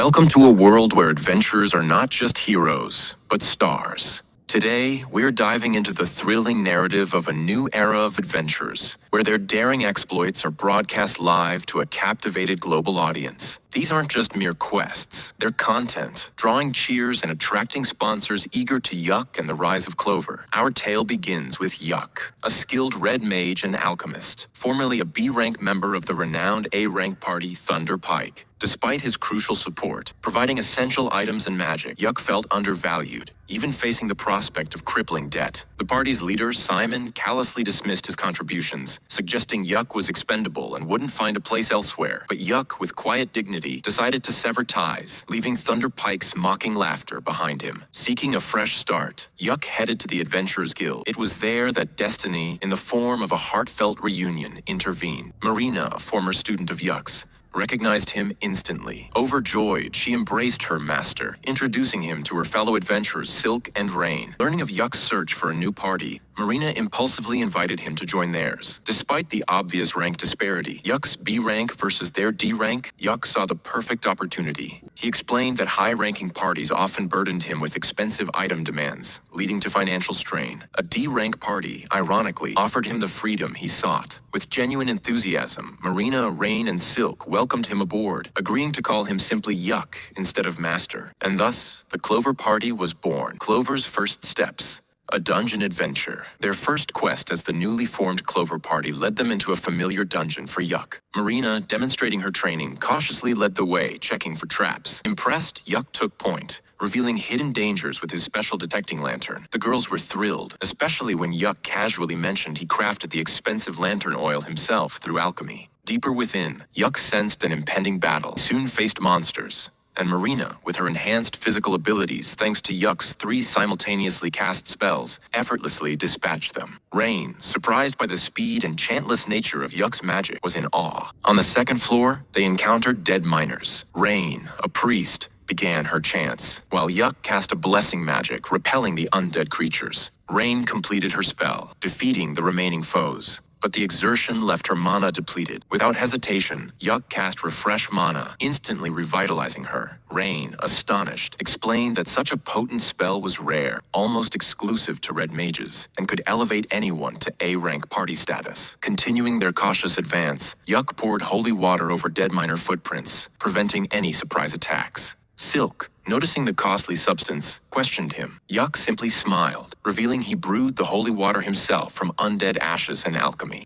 Welcome to a world where adventurers are not just heroes, but stars. Today, we're diving into the thrilling narrative of a new era of adventurers, where their daring exploits are broadcast live to a captivated global audience. These aren't just mere quests, they're content, drawing cheers and attracting sponsors eager to Yuck and the rise of Clover. Our tale begins with Yuck, a skilled red mage and alchemist, formerly a B-rank member of the renowned A-rank party Thunder Pike. Despite his crucial support, providing essential items and magic, Yuck felt undervalued, even facing the prospect of crippling debt. The party's leader, Simon, callously dismissed his contributions, suggesting Yuck was expendable and wouldn't find a place elsewhere. But Yuck, with quiet dignity, decided to sever ties, leaving Thunder Pike's mocking laughter behind him. Seeking a fresh start, Yuck headed to the Adventurers Guild. It was there that destiny, in the form of a heartfelt reunion, intervened. Marina, a former student of Yuck's, recognized him instantly. Overjoyed, she embraced her master, introducing him to her fellow adventurers Silk and Rain. Learning of Yuck's search for a new party, Marina impulsively invited him to join theirs. Despite the obvious rank disparity, Yuck's B rank versus their D rank, Yuck saw the perfect opportunity. He explained that high-ranking parties often burdened him with expensive item demands, leading to financial strain. A D-rank party, ironically, offered him the freedom he sought. With genuine enthusiasm, Marina, Rain, and Silk welcomed him aboard, agreeing to call him simply Yuck instead of Master. And thus, the Clover Party was born. Clover's first steps. A dungeon adventure. Their first quest as the newly formed Clover Party led them into a familiar dungeon for Yuck. Marina, demonstrating her training, cautiously led the way, checking for traps. Impressed, Yuck took point, revealing hidden dangers with his special detecting lantern. The girls were thrilled, especially when Yuck casually mentioned he crafted the expensive lantern oil himself through alchemy. Deeper within, Yuck sensed an impending battle, soon faced monsters. And Marina, with her enhanced physical abilities thanks to Yuck's 3 simultaneously cast spells, effortlessly dispatched them. Rain, surprised by the speed and chantless nature of Yuck's magic, was in awe. On the second floor, they encountered dead miners. Rain, a priest, began her chants, while Yuck cast a blessing magic, repelling the undead creatures. Rain completed her spell, defeating the remaining foes. But the exertion left her mana depleted. Without hesitation, Yuck cast Refresh Mana, instantly revitalizing her. Rain, astonished, explained that such a potent spell was rare, almost exclusive to red mages, and could elevate anyone to A-rank party status. Continuing their cautious advance, Yuck poured holy water over dead miner footprints, preventing any surprise attacks. Silk, noticing the costly substance, questioned him. Yuck simply smiled, revealing he brewed the holy water himself from undead ashes and alchemy.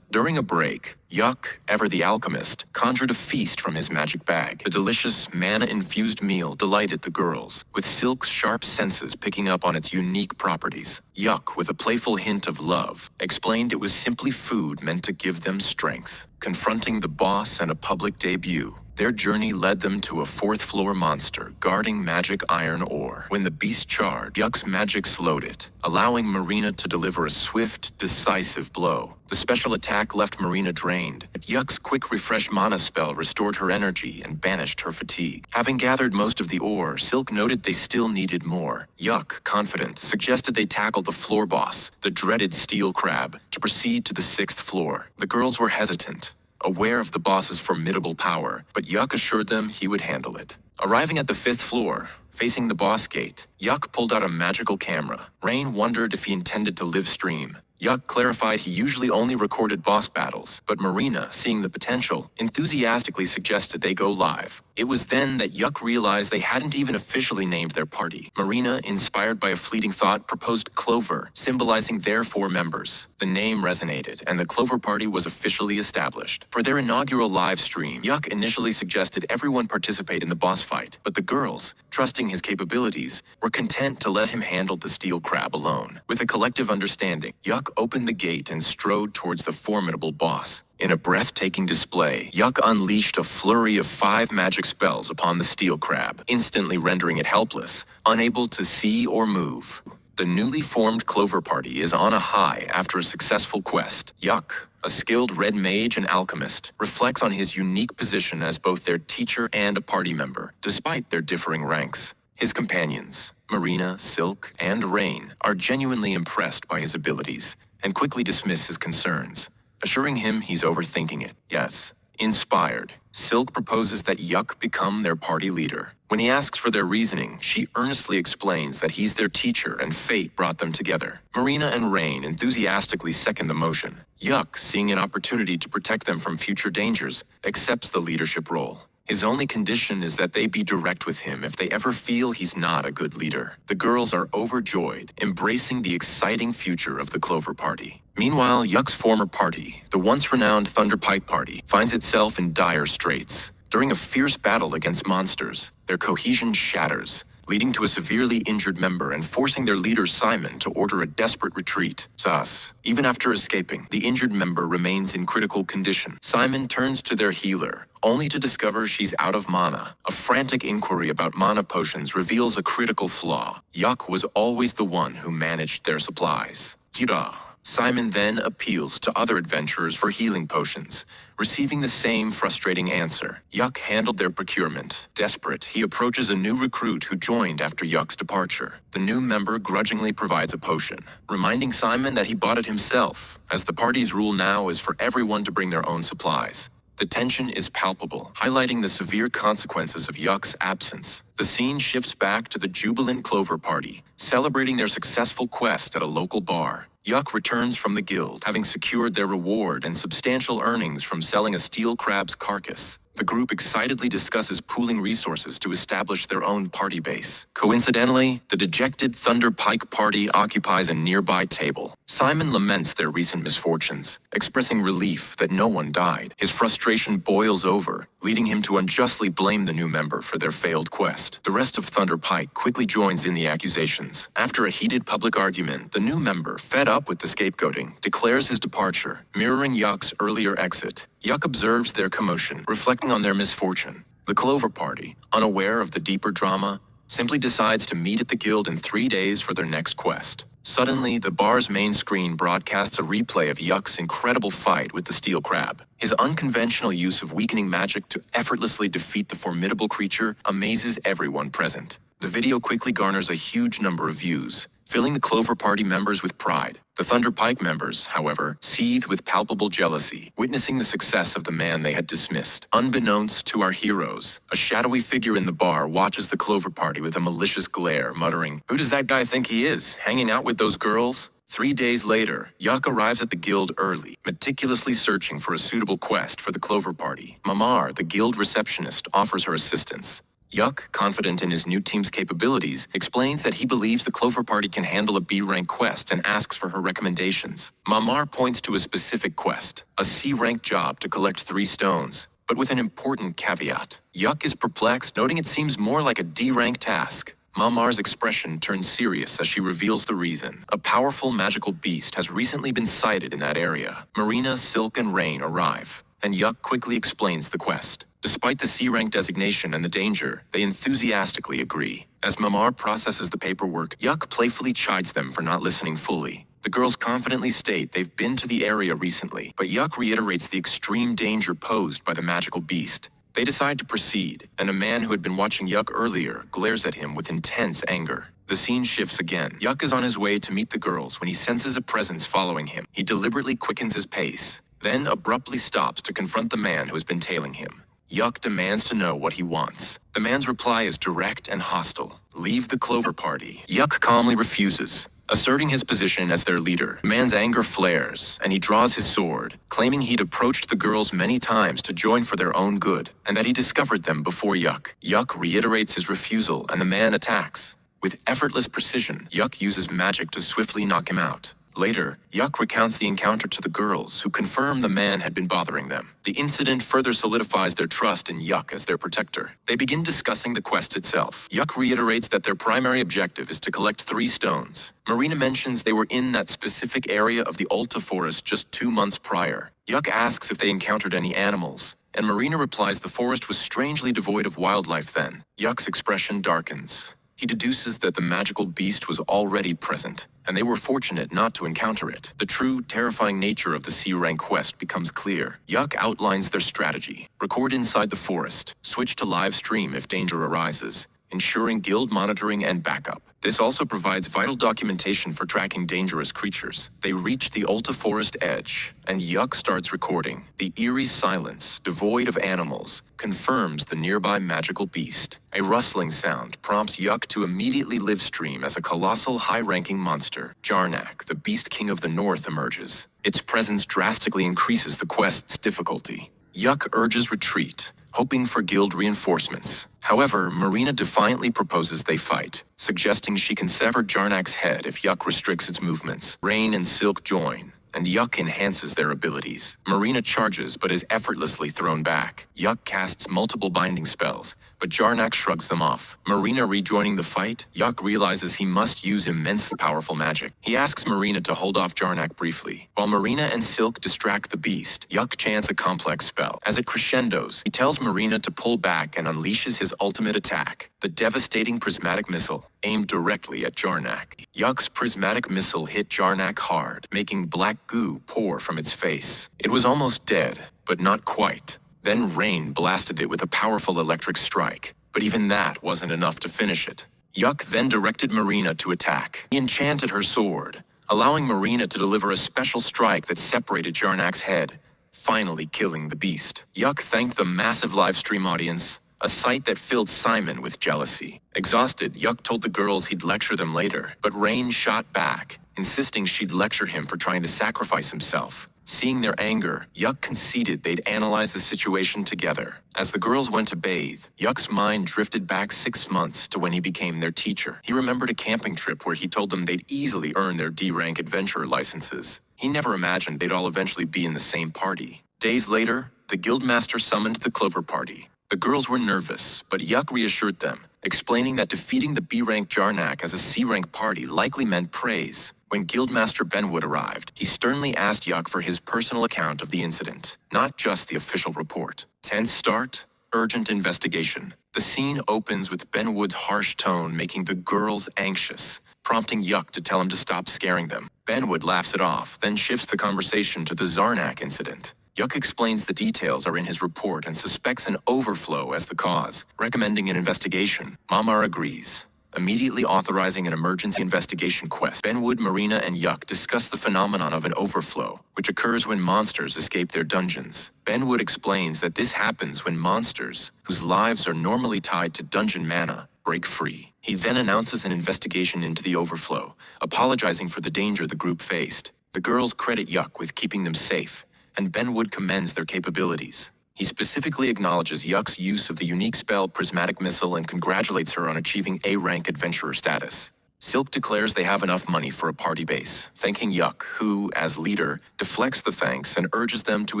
During a break, Yuck, ever the alchemist, conjured a feast from his magic bag. The delicious, mana-infused meal delighted the girls, with Silk's sharp senses picking up on its unique properties. Yuck, with a playful hint of love, explained it was simply food meant to give them strength. Confronting the boss and a public debut, their journey led them to a 4th-floor monster guarding magic iron ore. When the beast charged, Yuck's magic slowed it, allowing Marina to deliver a swift, decisive blow. The special attack left Marina drained, but Yuck's quick refresh mana spell restored her energy and banished her fatigue. Having gathered most of the ore, Silk noted they still needed more. Yuck, confident, suggested they tackle the floor boss, the dreaded steel crab, to proceed to the 6th floor. The girls were hesitant, aware of the boss's formidable power, but Yuck assured them he would handle it. Arriving at the 5th floor, facing the boss gate, Yuck pulled out a magical camera. Rain wondered if he intended to live stream. Yuck clarified he usually only recorded boss battles, but Marina, seeing the potential, enthusiastically suggested they go live. It was then that Yuck realized they hadn't even officially named their party. Marina, inspired by a fleeting thought, proposed Clover, symbolizing their 4 members. The name resonated, and the Clover Party was officially established. For their inaugural live stream, Yuck initially suggested everyone participate in the boss fight, but the girls, trusting his capabilities, were content to let him handle the steel crab alone. With a collective understanding, Yuck opened the gate and strode towards the formidable boss. In a breathtaking display, Yuck unleashed a flurry of 5 magic spells upon the steel crab, instantly rendering it helpless, unable to see or move. The newly formed Clover Party is on a high after a successful quest. Yuck, a skilled red mage and alchemist, reflects on his unique position as both their teacher and a party member, despite their differing ranks. His companions, Marina, Silk, and Rain, are genuinely impressed by his abilities and quickly dismiss his concerns, assuring him he's overthinking it. Yes, Inspired, Silk proposes that Yuck become their party leader. When he asks for their reasoning, she earnestly explains that he's their teacher and fate brought them together. Marina and Rain enthusiastically second the motion. Yuck, seeing an opportunity to protect them from future dangers, accepts the leadership role. His only condition is that they be direct with him if they ever feel he's not a good leader. The girls are overjoyed, embracing the exciting future of the Clover Party. Meanwhile, Yuck's former party, the once renowned Thunder Pike Party, finds itself in dire straits. During a fierce battle against monsters, their cohesion shatters, leading to a severely injured member and forcing their leader Simon to order a desperate retreat. Thus, even after escaping, the injured member remains in critical condition. Simon turns to their healer, only to discover she's out of mana. A frantic inquiry about mana potions reveals a critical flaw. Yuck was always the one who managed their supplies. Kira. Simon then appeals to other adventurers for healing potions, receiving the same frustrating answer. Yuck handled their procurement. Desperate, he approaches a new recruit who joined after Yuck's departure. The new member grudgingly provides a potion, reminding Simon that he bought it himself, as the party's rule now is for everyone to bring their own supplies. The tension is palpable, highlighting the severe consequences of Yuck's absence. The scene shifts back to the jubilant Clover Party, celebrating their successful quest at a local bar. Yuck returns from the guild, having secured their reward and substantial earnings from selling a steel crab's carcass. The group excitedly discusses pooling resources to establish their own party base. Coincidentally, the dejected Thunder Pike Party occupies a nearby table. Simon laments their recent misfortunes, expressing relief that no one died. His frustration boils over, leading him to unjustly blame the new member for their failed quest. The rest of Thunder Pike quickly joins in the accusations. After a heated public argument, the new member, fed up with the scapegoating, declares his departure, mirroring Yuck's earlier exit. Yuck observes their commotion, reflecting on their misfortune. The Clover Party, unaware of the deeper drama, simply decides to meet at the guild in 3 days for their next quest. Suddenly, the bar's main screen broadcasts a replay of Yuck's incredible fight with the steel crab. His unconventional use of weakening magic to effortlessly defeat the formidable creature amazes everyone present. The video quickly garners a huge number of views, filling the Clover Party members with pride. The Thunder Pike members, however, seethe with palpable jealousy, witnessing the success of the man they had dismissed. Unbeknownst to our heroes, a shadowy figure in the bar watches the Clover Party with a malicious glare, muttering, "Who does that guy think he is, hanging out with those girls?" 3 days later, Yuck arrives at the guild early, meticulously searching for a suitable quest for the Clover Party. Mamar, the guild receptionist, offers her assistance. Yuck, confident in his new team's capabilities, explains that he believes the Clover Party can handle a B-rank quest and asks for her recommendations. Mamar points to a specific quest, a C-rank job to collect 3 stones, but with an important caveat. Yuck is perplexed, noting it seems more like a D-rank task. Mamar's expression turns serious as she reveals the reason. A powerful magical beast has recently been sighted in that area. Marina, Silk, and Rain arrive, and Yuck quickly explains the quest. Despite the C-rank designation and the danger, they enthusiastically agree. As Mamar processes the paperwork, Yuck playfully chides them for not listening fully. The girls confidently state they've been to the area recently, but Yuck reiterates the extreme danger posed by the magical beast. They decide to proceed, and a man who had been watching Yuck earlier glares at him with intense anger. The scene shifts again. Yuck is on his way to meet the girls when he senses a presence following him. He deliberately quickens his pace, then abruptly stops to confront the man who has been tailing him. Yuck demands to know what he wants. The man's reply is direct and hostile. "Leave the Clover Party." Yuck calmly refuses, asserting his position as their leader. The man's anger flares, and he draws his sword, claiming he'd approached the girls many times to join for their own good, and that he discovered them before Yuck. Yuck reiterates his refusal, and the man attacks. With effortless precision, Yuck uses magic to swiftly knock him out. Later, Yuck recounts the encounter to the girls, who confirm the man had been bothering them. The incident further solidifies their trust in Yuck as their protector. They begin discussing the quest itself. Yuck reiterates that their primary objective is to collect 3 stones. Marina mentions they were in that specific area of the Alta Forest just 2 months prior. Yuck asks if they encountered any animals, and Marina replies the forest was strangely devoid of wildlife then. Yuck's expression darkens. He deduces that the magical beast was already present, and they were fortunate not to encounter it. The true, terrifying nature of the C-rank quest becomes clear. Yuck outlines their strategy. Record inside the forest, switch to live stream if danger arises, ensuring guild monitoring and backup. This also provides vital documentation for tracking dangerous creatures. They reach the Ulta Forest edge, and Yuck starts recording. The eerie silence, devoid of animals, confirms the nearby magical beast. A rustling sound prompts Yuck to immediately livestream as a colossal high-ranking monster. Jarnak, the Beast King of the North, emerges. Its presence drastically increases the quest's difficulty. Yuck urges retreat, hoping for guild reinforcements. However, Marina defiantly proposes they fight, suggesting she can sever Jarnak's head if Yuck restricts its movements. Rain and Silk join, and Yuck enhances their abilities. Marina charges but is effortlessly thrown back. Yuck casts multiple binding spells, but Jarnak shrugs them off. Marina rejoining the fight, Yuck realizes he must use immensely powerful magic. He asks Marina to hold off Jarnak briefly. While Marina and Silk distract the beast, Yuck chants a complex spell. As it crescendos, he tells Marina to pull back and unleashes his ultimate attack, the devastating prismatic missile, aimed directly at Jarnak. Yuck's prismatic missile hit Jarnak hard, making black goo pour from its face. It was almost dead, but not quite. Then Rain blasted it with a powerful electric strike, but even that wasn't enough to finish it. Yuck then directed Marina to attack. He enchanted her sword, allowing Marina to deliver a special strike that separated Jarnak's head, finally killing the beast. Yuck thanked the massive livestream audience, a sight that filled Simon with jealousy. Exhausted, Yuck told the girls he'd lecture them later, but Rain shot back, insisting she'd lecture him for trying to sacrifice himself. Seeing their anger, Yuck conceded they'd analyze the situation together. As the girls went to bathe, Yuck's mind drifted back 6 months to when he became their teacher. He remembered a camping trip where he told them they'd easily earn their D-rank adventurer licenses. He never imagined they'd all eventually be in the same party. Days later, the guildmaster summoned the Clover Party. The girls were nervous, but Yuck reassured them, explaining that defeating the B-rank Jarnak as a C-rank party likely meant praise. When Guildmaster Benwood arrived, he sternly asked Yuck for his personal account of the incident, not just the official report. Tense start, urgent investigation. The scene opens with Benwood's harsh tone making the girls anxious, prompting Yuck to tell him to stop scaring them. Benwood laughs it off, then shifts the conversation to the Zarnak incident. Yuck explains the details are in his report and suspects an overflow as the cause, recommending an investigation. Mamar agrees, immediately authorizing an emergency investigation quest. Benwood, Marina, and Yuck discuss the phenomenon of an overflow, which occurs when monsters escape their dungeons. Benwood explains that this happens when monsters, whose lives are normally tied to dungeon mana, break free. He then announces an investigation into the overflow, apologizing for the danger the group faced. The girls credit Yuck with keeping them safe, and Benwood commends their capabilities. He specifically acknowledges Yuck's use of the unique spell Prismatic Missile and congratulates her on achieving A-rank adventurer status. Silk declares they have enough money for a party base, thanking Yuck, who, as leader, deflects the thanks and urges them to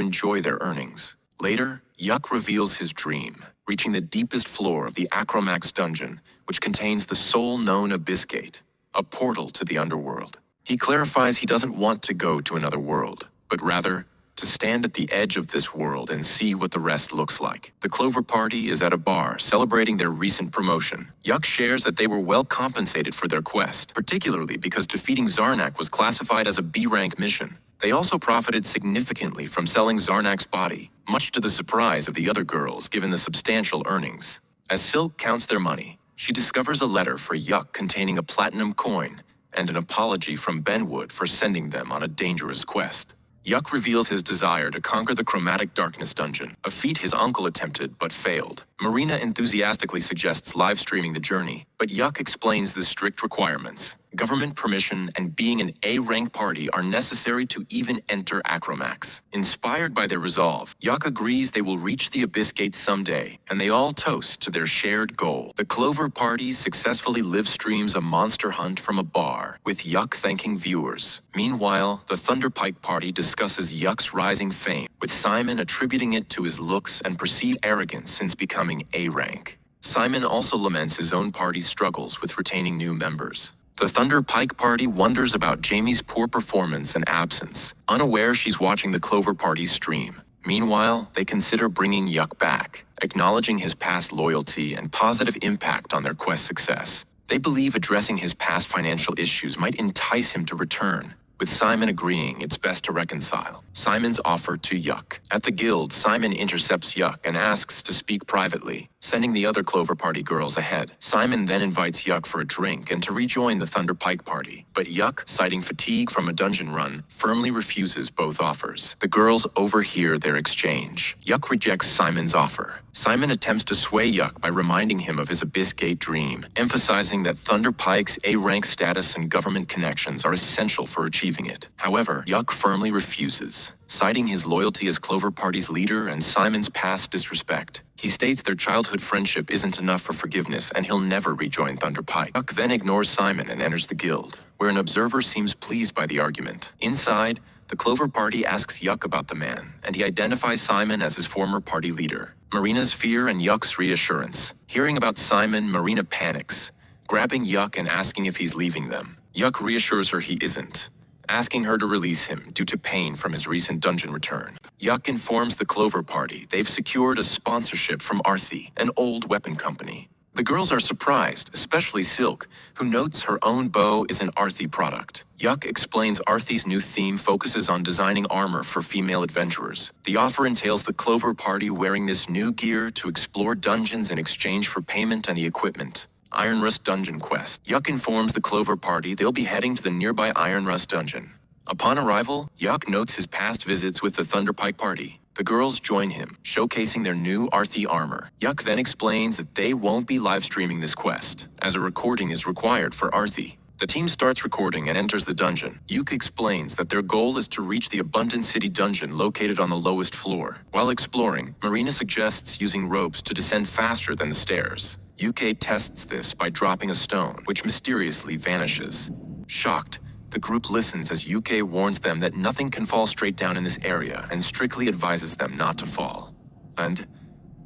enjoy their earnings. Later, Yuck reveals his dream, reaching the deepest floor of the Acromax dungeon, which contains the soul-known Abyss Gate, a portal to the underworld. He clarifies he doesn't want to go to another world, but rather, to stand at the edge of this world and see what the rest looks like. The Clover Party is at a bar celebrating their recent promotion. Yuck shares that they were well compensated for their quest, particularly because defeating Zarnak was classified as a B-rank mission. They also profited significantly from selling Zarnak's body, much to the surprise of the other girls given the substantial earnings. As Silk counts their money, she discovers a letter for Yuck containing a platinum coin and an apology from Benwood for sending them on a dangerous quest. Yuck reveals his desire to conquer the Chromatic Darkness dungeon, a feat his uncle attempted but failed. Marina enthusiastically suggests live streaming the journey, but Yuck explains the strict requirements. Government permission and being an A-rank party are necessary to even enter Acromax. Inspired by their resolve, Yuck agrees they will reach the Abyss Gate someday, and they all toast to their shared goal. The Clover Party successfully live streams a monster hunt from a bar, with Yuck thanking viewers. Meanwhile, the Thunderpike Party discusses Yuck's rising fame, with Simon attributing it to his looks and perceived arrogance since becoming A-rank. Simon also laments his own party's struggles with retaining new members. The Thunder Pike Party wonders about Jamie's poor performance and absence, unaware she's watching the Clover Party's stream. Meanwhile, they consider bringing Yuck back, acknowledging his past loyalty and positive impact on their quest success. They believe addressing his past financial issues might entice him to return, with Simon agreeing it's best to reconcile Simon's offer to Yuck. At the guild, Simon intercepts Yuck and asks to speak privately, sending the other Clover Party girls ahead. Simon then invites Yuck for a drink and to rejoin the Thunder Pike party, but Yuck, citing fatigue from a dungeon run, firmly refuses both offers. The girls overhear their exchange. Yuck rejects Simon's offer. Simon attempts to sway Yuck by reminding him of his Abyss Gate dream, emphasizing that Thunder Pike's A-rank status and government connections are essential for achieving it. However, Yuck firmly refuses, citing his loyalty as Clover Party's leader and Simon's past disrespect. He states their childhood friendship isn't enough for forgiveness and he'll never rejoin Thunder Pike. Yuck then ignores Simon and enters the guild, where an observer seems pleased by the argument. Inside, the Clover Party asks Yuck about the man, and he identifies Simon as his former party leader. Marina's fear and Yuck's reassurance. Hearing about Simon, Marina panics, grabbing Yuck and asking if he's leaving them. Yuck reassures her he isn't, asking her to release him due to pain from his recent dungeon return. Yuck informs the Clover Party they've secured a sponsorship from Arthi, an old weapon company. The girls are surprised, especially Silk, who notes her own bow is an Arthi product. Yuck explains Arthi's new theme focuses on designing armor for female adventurers. The offer entails the Clover Party wearing this new gear to explore dungeons in exchange for payment and the equipment. Iron Rust Dungeon Quest. Yuck informs the Clover Party they'll be heading to the nearby Iron Rust Dungeon. Upon arrival, Yuck notes his past visits with the Thunder Pike Party. The girls join him, showcasing their new Arthi armor. Yuck then explains that they won't be live streaming this quest, as a recording is required for Arthi. The team starts recording and enters the dungeon. Yuck explains that their goal is to reach the Abundant City dungeon located on the lowest floor. While exploring, Marina suggests using ropes to descend faster than the stairs. Yuke tests this by dropping a stone, which mysteriously vanishes. Shocked, the group listens as Yuke warns them that nothing can fall straight down in this area and strictly advises them not to fall. And,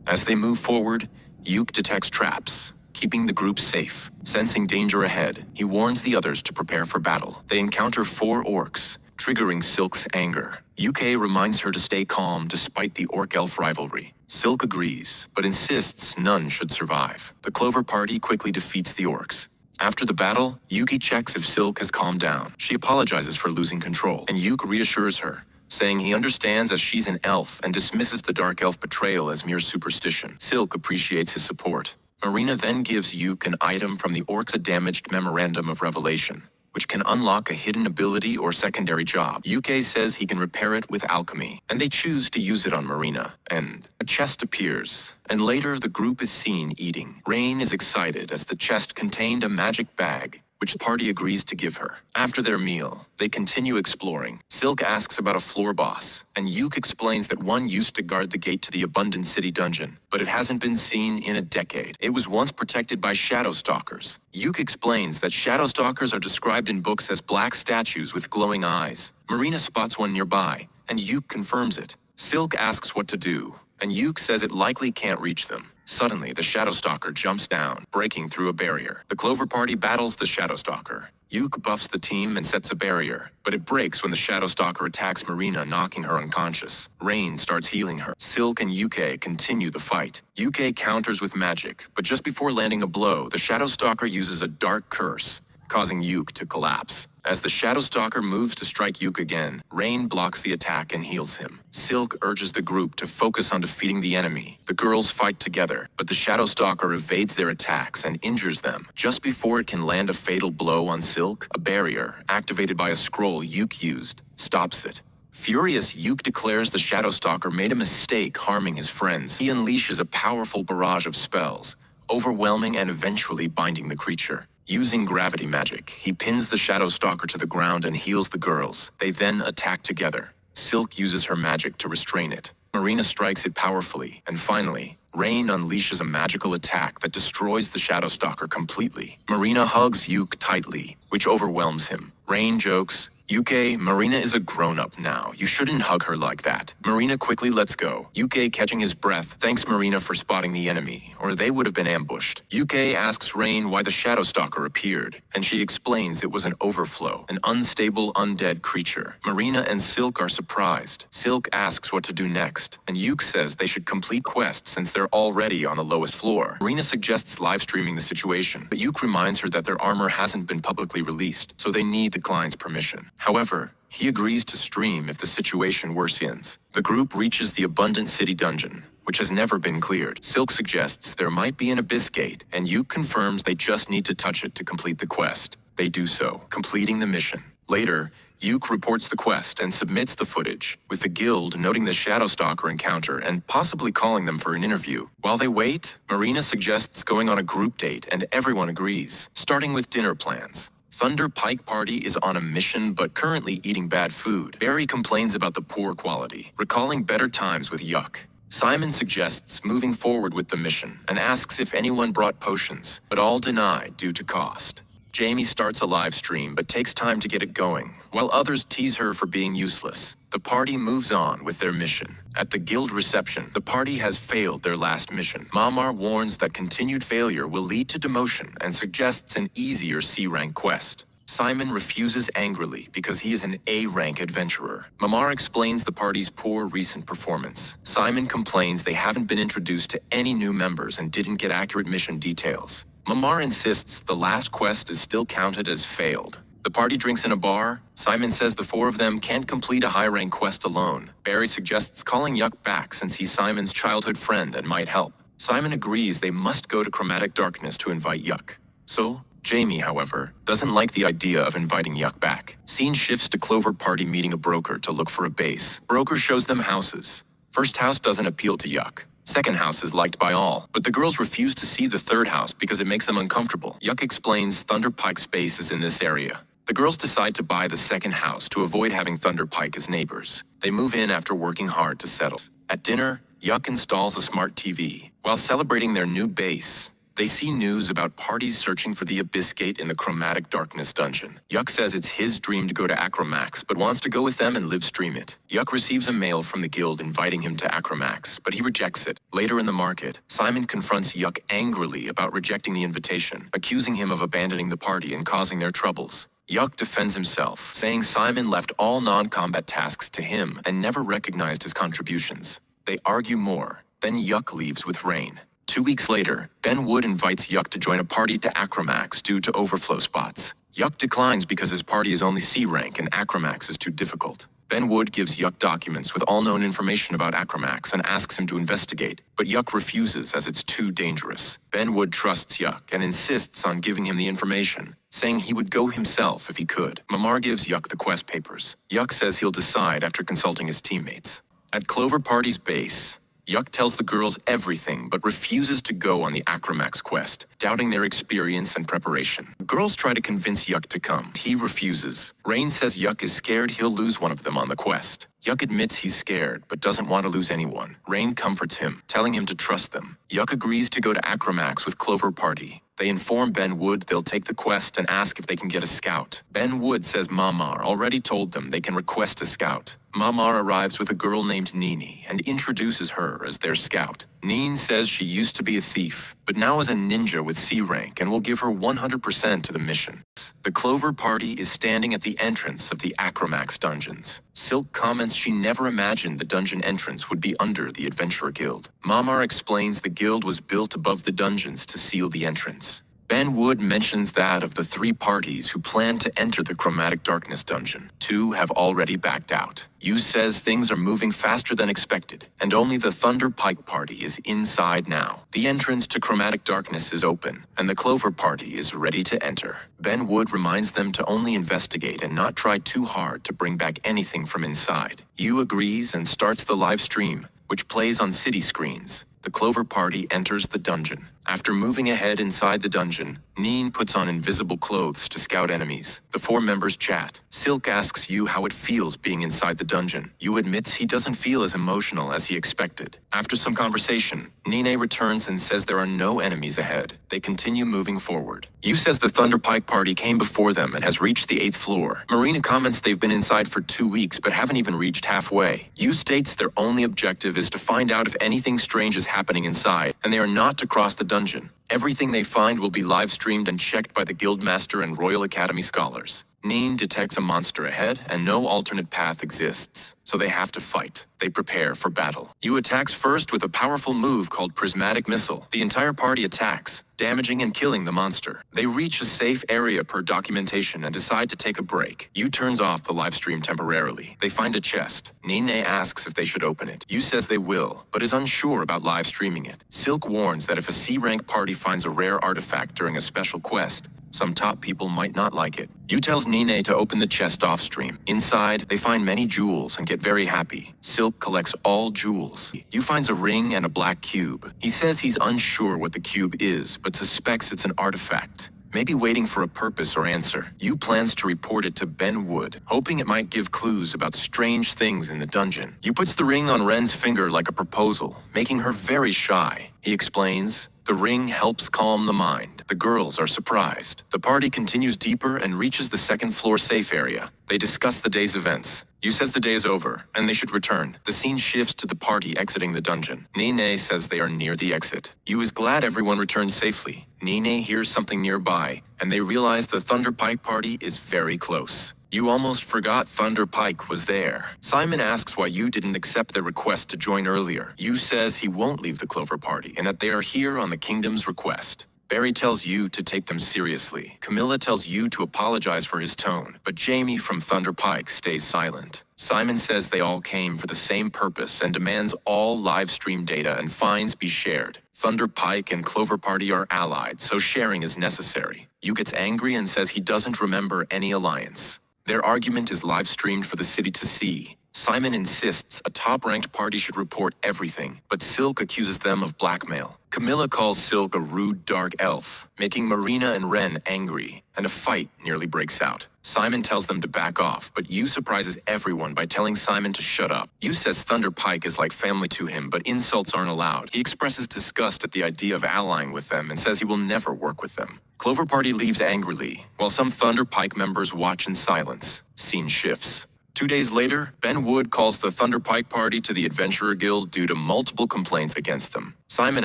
as they move forward, Yuke detects traps, keeping the group safe. Sensing danger ahead, he warns the others to prepare for battle. They encounter 4 orcs, triggering Silk's anger. Yuke reminds her to stay calm despite the orc-elf rivalry. Silk agrees, but insists none should survive. The Clover Party quickly defeats the orcs. After the battle, Yuki checks if Silk has calmed down. She apologizes for losing control, and Yuke reassures her, saying he understands as she's an elf and dismisses the Dark Elf betrayal as mere superstition. Silk appreciates his support. Marina then gives Yuke an item from the orcs, a damaged Memorandum of Revelation, which can unlock a hidden ability or secondary job. Yuke says he can repair it with alchemy, and they choose to use it on Marina. And a chest appears, and later the group is seen eating. Rain is excited as the chest contained a magic bag, which the party agrees to give her. After their meal, they continue exploring. Silk asks about a floor boss, and Yuke explains that one used to guard the gate to the Abundant City dungeon, but it hasn't been seen in a decade. It was once protected by shadow stalkers. Yuke explains that shadow stalkers are described in books as black statues with glowing eyes. Marina spots one nearby, and Yuke confirms it. Silk asks what to do, and Yuke says it likely can't reach them. Suddenly, the Shadow Stalker jumps down, breaking through a barrier. The Clover Party battles the Shadow Stalker. Yuke buffs the team and sets a barrier, but it breaks when the Shadow Stalker attacks Marina, knocking her unconscious. Rain starts healing her. Silk and Yuke continue the fight. Yuke counters with magic, but just before landing a blow, the Shadow Stalker uses a dark curse, causing Yuke to collapse. As the Shadow Stalker moves to strike Yuke again, Rain blocks the attack and heals him. Silk urges the group to focus on defeating the enemy. The girls fight together, but the Shadow Stalker evades their attacks and injures them. Just before it can land a fatal blow on Silk, a barrier, activated by a scroll Yuke used, stops it. Furious, Yuke declares the Shadow Stalker made a mistake harming his friends. He unleashes a powerful barrage of spells, overwhelming and eventually binding the creature. Using gravity magic, he pins the Shadow Stalker to the ground and heals the girls. They then attack together. Silk uses her magic to restrain it. Marina strikes it powerfully, and finally, Rain unleashes a magical attack that destroys the Shadow Stalker completely. Marina hugs Yuke tightly, which overwhelms him. Rain jokes, "Yuke, Marina is a grown-up now. You shouldn't hug her like that." Marina quickly lets go. Yuke, catching his breath, thanks Marina for spotting the enemy, or they would have been ambushed. Yuke asks Rain why the Shadow Stalker appeared, and she explains it was an overflow, an unstable undead creature. Marina and Silk are surprised. Silk asks what to do next, and Yuke says they should complete quests since they're already on the lowest floor. Marina suggests live streaming the situation, but Yuke reminds her that their armor hasn't been publicly released, so they need the client's permission. However, he agrees to stream if the situation worsens. The group reaches the Abundant City dungeon, which has never been cleared. Silk suggests there might be an abyss gate, and Yuke confirms they just need to touch it to complete the quest. They do so, completing the mission. Later, Yuke reports the quest and submits the footage, with the guild noting the Shadowstalker encounter and possibly calling them for an interview. While they wait, Marina suggests going on a group date and everyone agrees, starting with dinner plans. Thunder Pike Party is on a mission but currently eating bad food. Barry complains about the poor quality, recalling better times with Yuck. Simon suggests moving forward with the mission and asks if anyone brought potions, but all deny due to cost. Jamie starts a live stream but takes time to get it going, while others tease her for being useless. The party moves on with their mission. At the guild reception, the party has failed their last mission. Mamar warns that continued failure will lead to demotion and suggests an easier C-rank quest. Simon refuses angrily because he is an A-rank adventurer. Mamar explains the party's poor recent performance. Simon complains they haven't been introduced to any new members and didn't get accurate mission details. Mamar insists the last quest is still counted as failed. The party drinks in a bar. Simon says the four of them can't complete a high-rank quest alone. Barry suggests calling Yuck back since he's Simon's childhood friend and might help. Simon agrees they must go to Chromatic Darkness to invite Yuck. So, Jamie, however, doesn't like the idea of inviting Yuck back. Scene shifts to Clover Party meeting a broker to look for a base. Broker shows them houses. First house doesn't appeal to Yuck. Second house is liked by all, but the girls refuse to see the third house because it makes them uncomfortable. Yuck explains Thunder Pike's base is in this area. The girls decide to buy the second house to avoid having Thunder Pike as neighbors. They move in after working hard to settle. At dinner, Yuck installs a smart TV. While celebrating their new base, they see news about parties searching for the Abyss Gate in the Chromatic Darkness dungeon. Yuck says it's his dream to go to Acromax, but wants to go with them and live stream it. Yuck receives a mail from the guild inviting him to Acromax, but he rejects it. Later in the market, Simon confronts Yuck angrily about rejecting the invitation, accusing him of abandoning the party and causing their troubles. Yuck defends himself, saying Simon left all non-combat tasks to him and never recognized his contributions. They argue more, then Yuck leaves with Rain. 2 weeks later, Ben Wood invites Yuck to join a party to Acromax due to overflow spots. Yuck declines because his party is only C rank and Acromax is too difficult. Ben Wood gives Yuck documents with all known information about Acromax and asks him to investigate, but Yuck refuses as it's too dangerous. Ben Wood trusts Yuck and insists on giving him the information, saying he would go himself if he could. Mamar gives Yuck the quest papers. Yuck says he'll decide after consulting his teammates. At Clover Party's base, Yuck tells the girls everything but refuses to go on the Acromax quest, doubting their experience and preparation. The girls try to convince Yuck to come. He refuses. Rain says Yuck is scared he'll lose one of them on the quest. Yuck admits he's scared but doesn't want to lose anyone. Rain comforts him, telling him to trust them. Yuck agrees to go to Acromax with Clover Party. They inform Ben Wood they'll take the quest and ask if they can get a scout. Ben Wood says Mamar already told them they can request a scout. Mamar arrives with a girl named Nini and introduces her as their scout. Neen says she used to be a thief, but now is a ninja with C rank and will give her 100% to the mission. The Clover Party is standing at the entrance of the Acromax dungeons. Silk comments she never imagined the dungeon entrance would be under the Adventurer Guild. Mamar explains the guild was built above the dungeons to seal the entrance. Ben Wood mentions that of the 3 parties who plan to enter the Chromatic Darkness dungeon, 2 have already backed out. Yu says things are moving faster than expected, and only the Thunder Pike Party is inside now. The entrance to Chromatic Darkness is open, and the Clover Party is ready to enter. Ben Wood reminds them to only investigate and not try too hard to bring back anything from inside. Yu agrees and starts the live stream, which plays on city screens. The Clover Party enters the dungeon. After moving ahead inside the dungeon, Neen puts on invisible clothes to scout enemies. The 4 members chat. Silk asks Yu how it feels being inside the dungeon. Yu admits he doesn't feel as emotional as he expected. After some conversation, Nene returns and says there are no enemies ahead. They continue moving forward. Yu says the Thunder Pike Party came before them and has reached the 8th floor. Marina comments they've been inside for 2 weeks but haven't even reached halfway. Yu states their only objective is to find out if anything strange is happening inside, and they are not to cross the dungeon. Everything they find will be live streamed and checked by the Guildmaster and Royal Academy scholars. Neen detects a monster ahead and no alternate path exists, so they have to fight. They prepare for battle. Yu attacks first with a powerful move called Prismatic Missile. The entire party attacks, damaging and killing the monster. They reach a safe area per documentation and decide to take a break. Yu turns off the live stream temporarily. They find a chest. Nene asks if they should open it. Yu says they will, but is unsure about live streaming it. Silk warns that if a C-rank party finds a rare artifact during a special quest, some top people might not like it. Yu tells Nene to open the chest off-stream. Inside, they find many jewels and get very happy. Silk collects all jewels. Yu finds a ring and a black cube. He says he's unsure what the cube is, but suspects it's an artifact. Maybe waiting for a purpose or answer. Yu plans to report it to Ben Wood, hoping it might give clues about strange things in the dungeon. Yu puts the ring on Ren's finger like a proposal, making her very shy. He explains, the ring helps calm the mind. The girls are surprised. The party continues deeper and reaches the second floor safe area. They discuss the day's events. Yu says the day is over, and they should return. The scene shifts to the party exiting the dungeon. Nene says they are near the exit. Yu is glad everyone returned safely. Nene hears something nearby, and they realize the Thunder Pike party is very close. Yu almost forgot Thunder Pike was there. Simon asks why Yu didn't accept their request to join earlier. Yu says he won't leave the Clover Party, and that they are here on the Kingdom's request. Barry tells Yu to take them seriously. Camilla tells Yu to apologize for his tone, but Jamie from Thunder Pike stays silent. Simon says they all came for the same purpose and demands all live stream data and fines be shared. Thunder Pike and Clover Party are allied, so sharing is necessary. Yu gets angry and says he doesn't remember any alliance. Their argument is live streamed for the city to see. Simon insists a top-ranked party should report everything, but Silk accuses them of blackmail. Camilla calls Silk a rude dark elf, making Marina and Ren angry, and a fight nearly breaks out. Simon tells them to back off, but Yu surprises everyone by telling Simon to shut up. Yu says Thunder Pike is like family to him, but insults aren't allowed. He expresses disgust at the idea of allying with them and says he will never work with them. Clover Party leaves angrily, while some Thunder Pike members watch in silence. Scene shifts. 2 days later, Ben Wood calls the Thunder Pike Party to the Adventurer Guild due to multiple complaints against them. Simon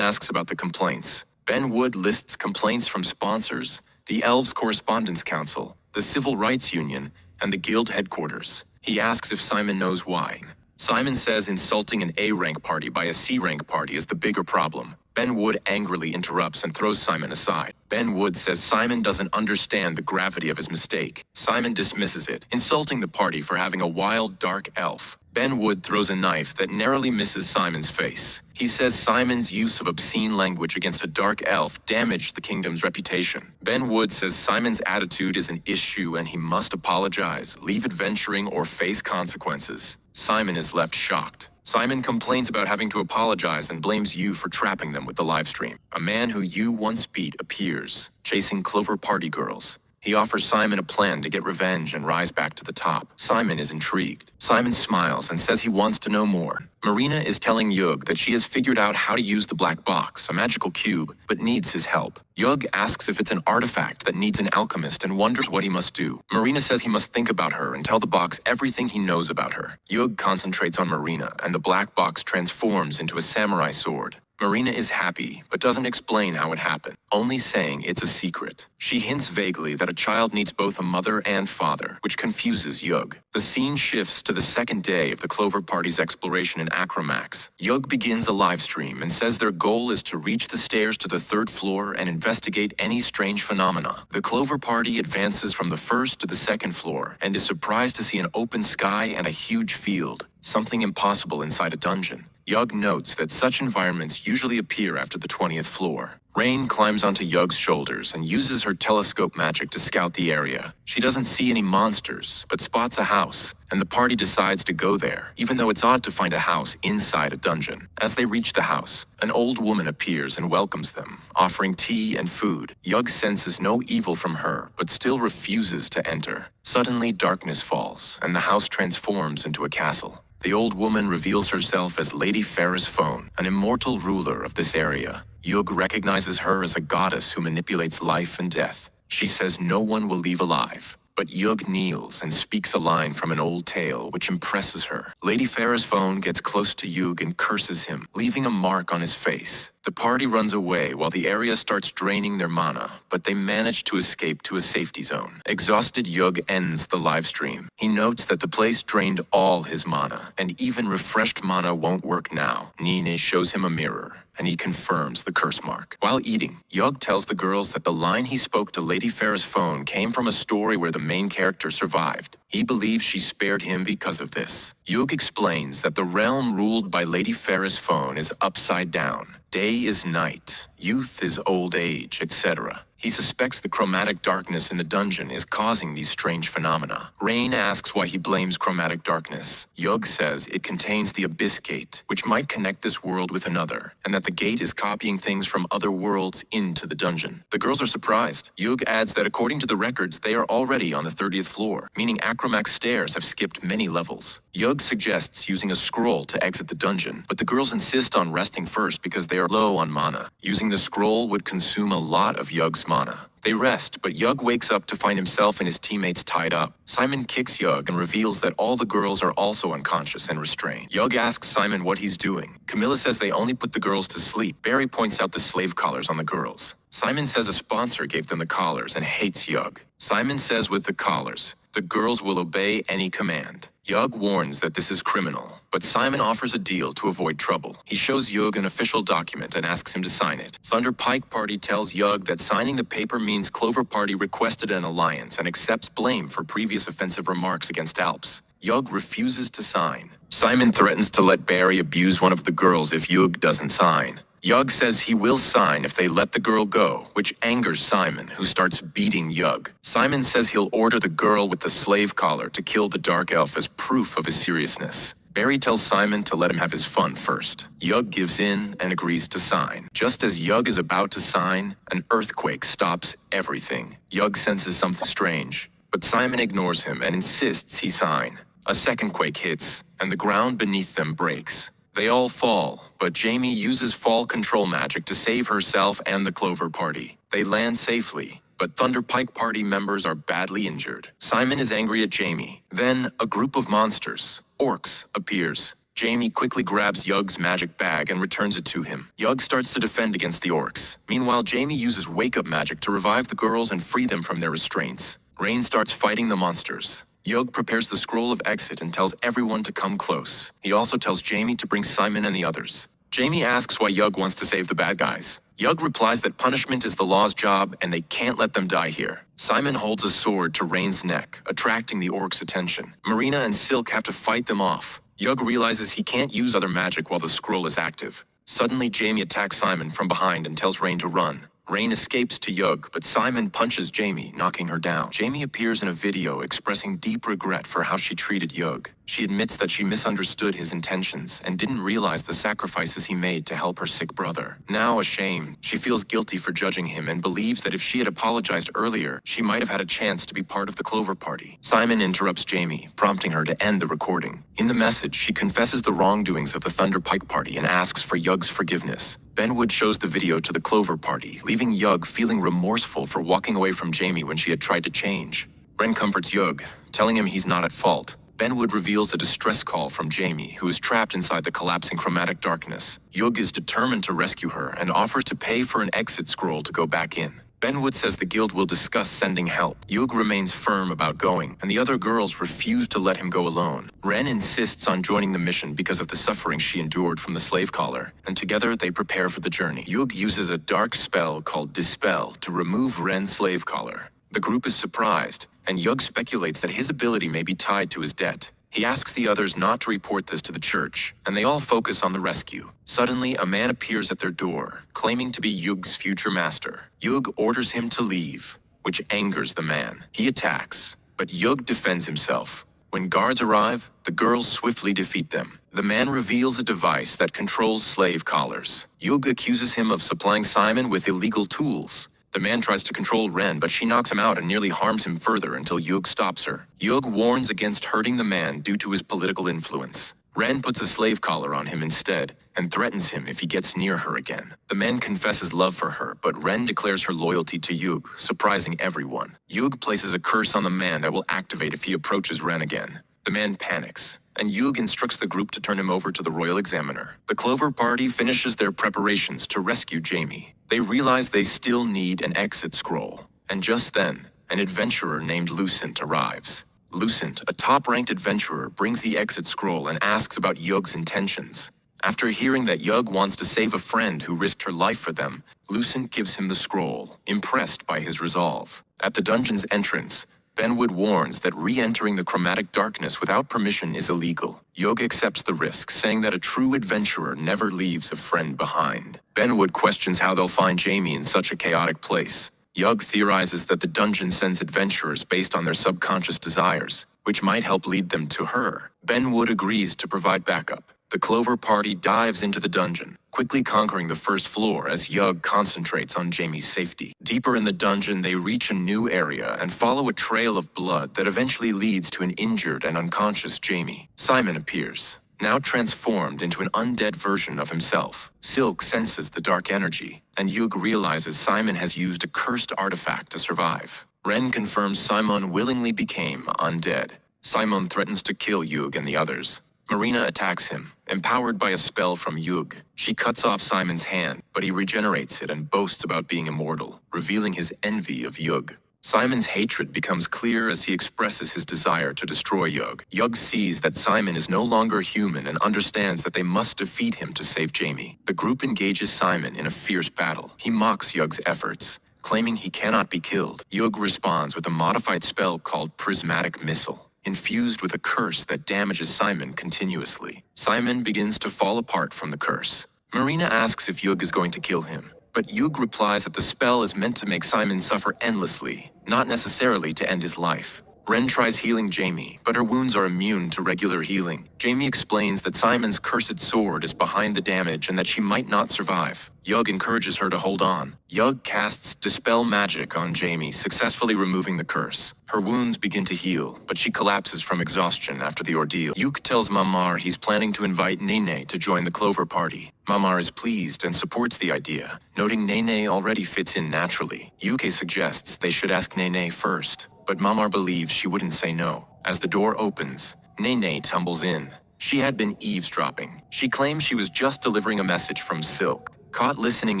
asks about the complaints. Ben Wood lists complaints from sponsors, the Elves Correspondence Council, the Civil Rights Union, and the Guild headquarters. He asks if Simon knows why. Simon says insulting an A-rank party by a C-rank party is the bigger problem. Ben Wood angrily interrupts and throws Simon aside. Ben Wood says Simon doesn't understand the gravity of his mistake. Simon dismisses it, insulting the party for having a wild, dark elf. Ben Wood throws a knife that narrowly misses Simon's face. He says Simon's use of obscene language against a dark elf damaged the kingdom's reputation. Ben Wood says Simon's attitude is an issue and he must apologize, leave adventuring, or face consequences. Simon is left shocked. Simon complains about having to apologize and blames Yu for trapping them with the livestream. A man who Yu once beat appears, chasing Clover Party girls. He offers Simon a plan to get revenge and rise back to the top. Simon is intrigued. Simon smiles and says he wants to know more. Marina is telling Yug that she has figured out how to use the black box, a magical cube, but needs his help. Yug asks if it's an artifact that needs an alchemist and wonders what he must do. Marina says he must think about her and tell the box everything he knows about her. Yug concentrates on Marina, and the black box transforms into a samurai sword. Marina is happy, but doesn't explain how it happened, only saying it's a secret. She hints vaguely that a child needs both a mother and father, which confuses Yug. The scene shifts to the second day of the Clover Party's exploration in Aniclimax. Yug begins a live stream and says their goal is to reach the stairs to the third floor and investigate any strange phenomena. The Clover Party advances from the first to the second floor and is surprised to see an open sky and a huge field, something impossible inside a dungeon. Yug notes that such environments usually appear after the 20th floor. Rain climbs onto Yug's shoulders and uses her telescope magic to scout the area. She doesn't see any monsters, but spots a house, and the party decides to go there, even though it's odd to find a house inside a dungeon. As they reach the house, an old woman appears and welcomes them, offering tea and food. Yug senses no evil from her, but still refuses to enter. Suddenly, darkness falls, and the house transforms into a castle. The old woman reveals herself as Lady Ferris Phone, an immortal ruler of this area. Yug recognizes her as a goddess who manipulates life and death. She says no one will leave alive. But Yug kneels and speaks a line from an old tale which impresses her. Lady Ferris Phone gets close to Yug and curses him, leaving a mark on his face. The party runs away while the area starts draining their mana, but they manage to escape to a safety zone. Exhausted, Yug ends the live stream. He notes that the place drained all his mana, and even refreshed mana won't work now. Nine shows him a mirror, and he confirms the curse mark. While eating, Yug tells the girls that the line he spoke to Lady Farah's phone came from a story where the main character survived. He believes she spared him because of this. Yug explains that the realm ruled by Lady Farah's phone is upside down. Day is night, youth is old age, etc. He suspects the chromatic darkness in the dungeon is causing these strange phenomena. Rain asks why he blames chromatic darkness. Yug says it contains the Abyss Gate, which might connect this world with another, and that the gate is copying things from other worlds into the dungeon. The girls are surprised. Yug adds that according to the records, they are already on the 30th floor, meaning Acromax stairs have skipped many levels. Yug suggests using a scroll to exit the dungeon, but the girls insist on resting first because they are low on mana. Using the scroll would consume a lot of Yug's mana. They rest, but Yug wakes up to find himself and his teammates tied up. Simon kicks Yug and reveals that all the girls are also unconscious and restrained. Yug asks Simon what he's doing. Camilla says they only put the girls to sleep. Barry points out the slave collars on the girls. Simon says a sponsor gave them the collars and hates Yug. Simon says with the collars, the girls will obey any command. Yug warns that this is criminal, but Simon offers a deal to avoid trouble. He shows Yug an official document and asks him to sign it. Thunder Pike Party tells Yug that signing the paper means Clover Party requested an alliance and accepts blame for previous offensive remarks against Alps. Yug refuses to sign. Simon threatens to let Barry abuse one of the girls if Yug doesn't sign. Yug says he will sign if they let the girl go, which angers Simon, who starts beating Yug. Simon says he'll order the girl with the slave collar to kill the Dark Elf as proof of his seriousness. Barry tells Simon to let him have his fun first. Yug gives in and agrees to sign. Just as Yug is about to sign, an earthquake stops everything. Yug senses something strange, but Simon ignores him and insists he sign. A second quake hits, and the ground beneath them breaks. They all fall, but Jamie uses fall control magic to save herself and the Clover Party. They land safely, but Thunder Pike Party members are badly injured. Simon is angry at Jamie. Then, a group of monsters, orcs, appears. Jamie quickly grabs Yug's magic bag and returns it to him. Yug starts to defend against the orcs. Meanwhile, Jamie uses wake-up magic to revive the girls and free them from their restraints. Rain starts fighting the monsters. Yug prepares the scroll of exit and tells everyone to come close. He also tells Jamie to bring Simon and the others. Jamie asks why Yug wants to save the bad guys. Yug replies that punishment is the law's job and they can't let them die here. Simon holds a sword to Rain's neck, attracting the orcs' attention. Marina and Silk have to fight them off. Yug realizes he can't use other magic while the scroll is active. Suddenly, Jamie attacks Simon from behind and tells Rain to run. Rain escapes to Yug, but Simon punches Jamie, knocking her down. Jamie appears in a video expressing deep regret for how she treated Yug. She admits that she misunderstood his intentions and didn't realize the sacrifices he made to help her sick brother. Now ashamed, she feels guilty for judging him and believes that if she had apologized earlier, she might have had a chance to be part of the Clover Party. Simon interrupts Jamie, prompting her to end the recording. In the message, she confesses the wrongdoings of the Thunder Pike Party and asks for Yug's forgiveness. Benwood shows the video to the Clover Party, leaving Yug feeling remorseful for walking away from Jamie when she had tried to change. Ren comforts Yug, telling him he's not at fault. Benwood reveals a distress call from Jamie, who is trapped inside the collapsing chromatic darkness. Yug is determined to rescue her and offers to pay for an exit scroll to go back in. Benwood says the guild will discuss sending help. Yug remains firm about going, and the other girls refuse to let him go alone. Ren insists on joining the mission because of the suffering she endured from the slave collar, and together they prepare for the journey. Yug uses a dark spell called Dispel to remove Ren's slave collar. The group is surprised, and Yug speculates that his ability may be tied to his debt. He asks the others not to report this to the church, and they all focus on the rescue. Suddenly, a man appears at their door, claiming to be Yug's future master. Yug orders him to leave, which angers the man. He attacks, but Yug defends himself. When guards arrive, the girls swiftly defeat them. The man reveals a device that controls slave collars. Yug accuses him of supplying Simon with illegal tools. The man tries to control Ren, but she knocks him out and nearly harms him further until Yug stops her. Yug warns against hurting the man due to his political influence. Ren puts a slave collar on him instead, and threatens him if he gets near her again. The man confesses love for her, but Ren declares her loyalty to Yug, surprising everyone. Yug places a curse on the man that will activate if he approaches Ren again. The man panics, and Yug instructs the group to turn him over to the Royal Examiner. The Clover Party finishes their preparations to rescue Jamie. They realize they still need an exit scroll. And just then, an adventurer named Lucent arrives. Lucent, a top-ranked adventurer, brings the exit scroll and asks about Yug's intentions. After hearing that Yug wants to save a friend who risked her life for them, Lucent gives him the scroll, impressed by his resolve. At the dungeon's entrance, Benwood warns that re-entering the chromatic darkness without permission is illegal. Yug accepts the risk, saying that a true adventurer never leaves a friend behind. Benwood questions how they'll find Jamie in such a chaotic place. Yug theorizes that the dungeon sends adventurers based on their subconscious desires, which might help lead them to her. Benwood agrees to provide backup. The Clover Party dives into the dungeon, quickly conquering the first floor as Yug concentrates on Jamie's safety. Deeper in the dungeon, they reach a new area and follow a trail of blood that eventually leads to an injured and unconscious Jamie. Simon appears, now transformed into an undead version of himself. Silk senses the dark energy, and Yug realizes Simon has used a cursed artifact to survive. Ren confirms Simon willingly became undead. Simon threatens to kill Yug and the others. Marina attacks him, empowered by a spell from Yug. She cuts off Simon's hand, but he regenerates it and boasts about being immortal, revealing his envy of Yug. Simon's hatred becomes clear as he expresses his desire to destroy Yug. Yug sees that Simon is no longer human and understands that they must defeat him to save Jamie. The group engages Simon in a fierce battle. He mocks Yug's efforts, claiming he cannot be killed. Yug responds with a modified spell called Prismatic Missile, infused with a curse that damages Simon continuously. Simon begins to fall apart from the curse. Marina asks if Yug is going to kill him, but Yug replies that the spell is meant to make Simon suffer endlessly, not necessarily to end his life. Ren tries healing Jamie, but her wounds are immune to regular healing. Jamie explains that Simon's cursed sword is behind the damage and that she might not survive. Yug encourages her to hold on. Yug casts Dispel Magic on Jamie, successfully removing the curse. Her wounds begin to heal, but she collapses from exhaustion after the ordeal. Yug tells Mamar he's planning to invite Nene to join the Clover Party. Mamar is pleased and supports the idea, noting Nene already fits in naturally. Yuke suggests they should ask Nene first, but Mamar believes she wouldn't say no. As the door opens, Nene tumbles in. She had been eavesdropping. She claims she was just delivering a message from Silk. Caught listening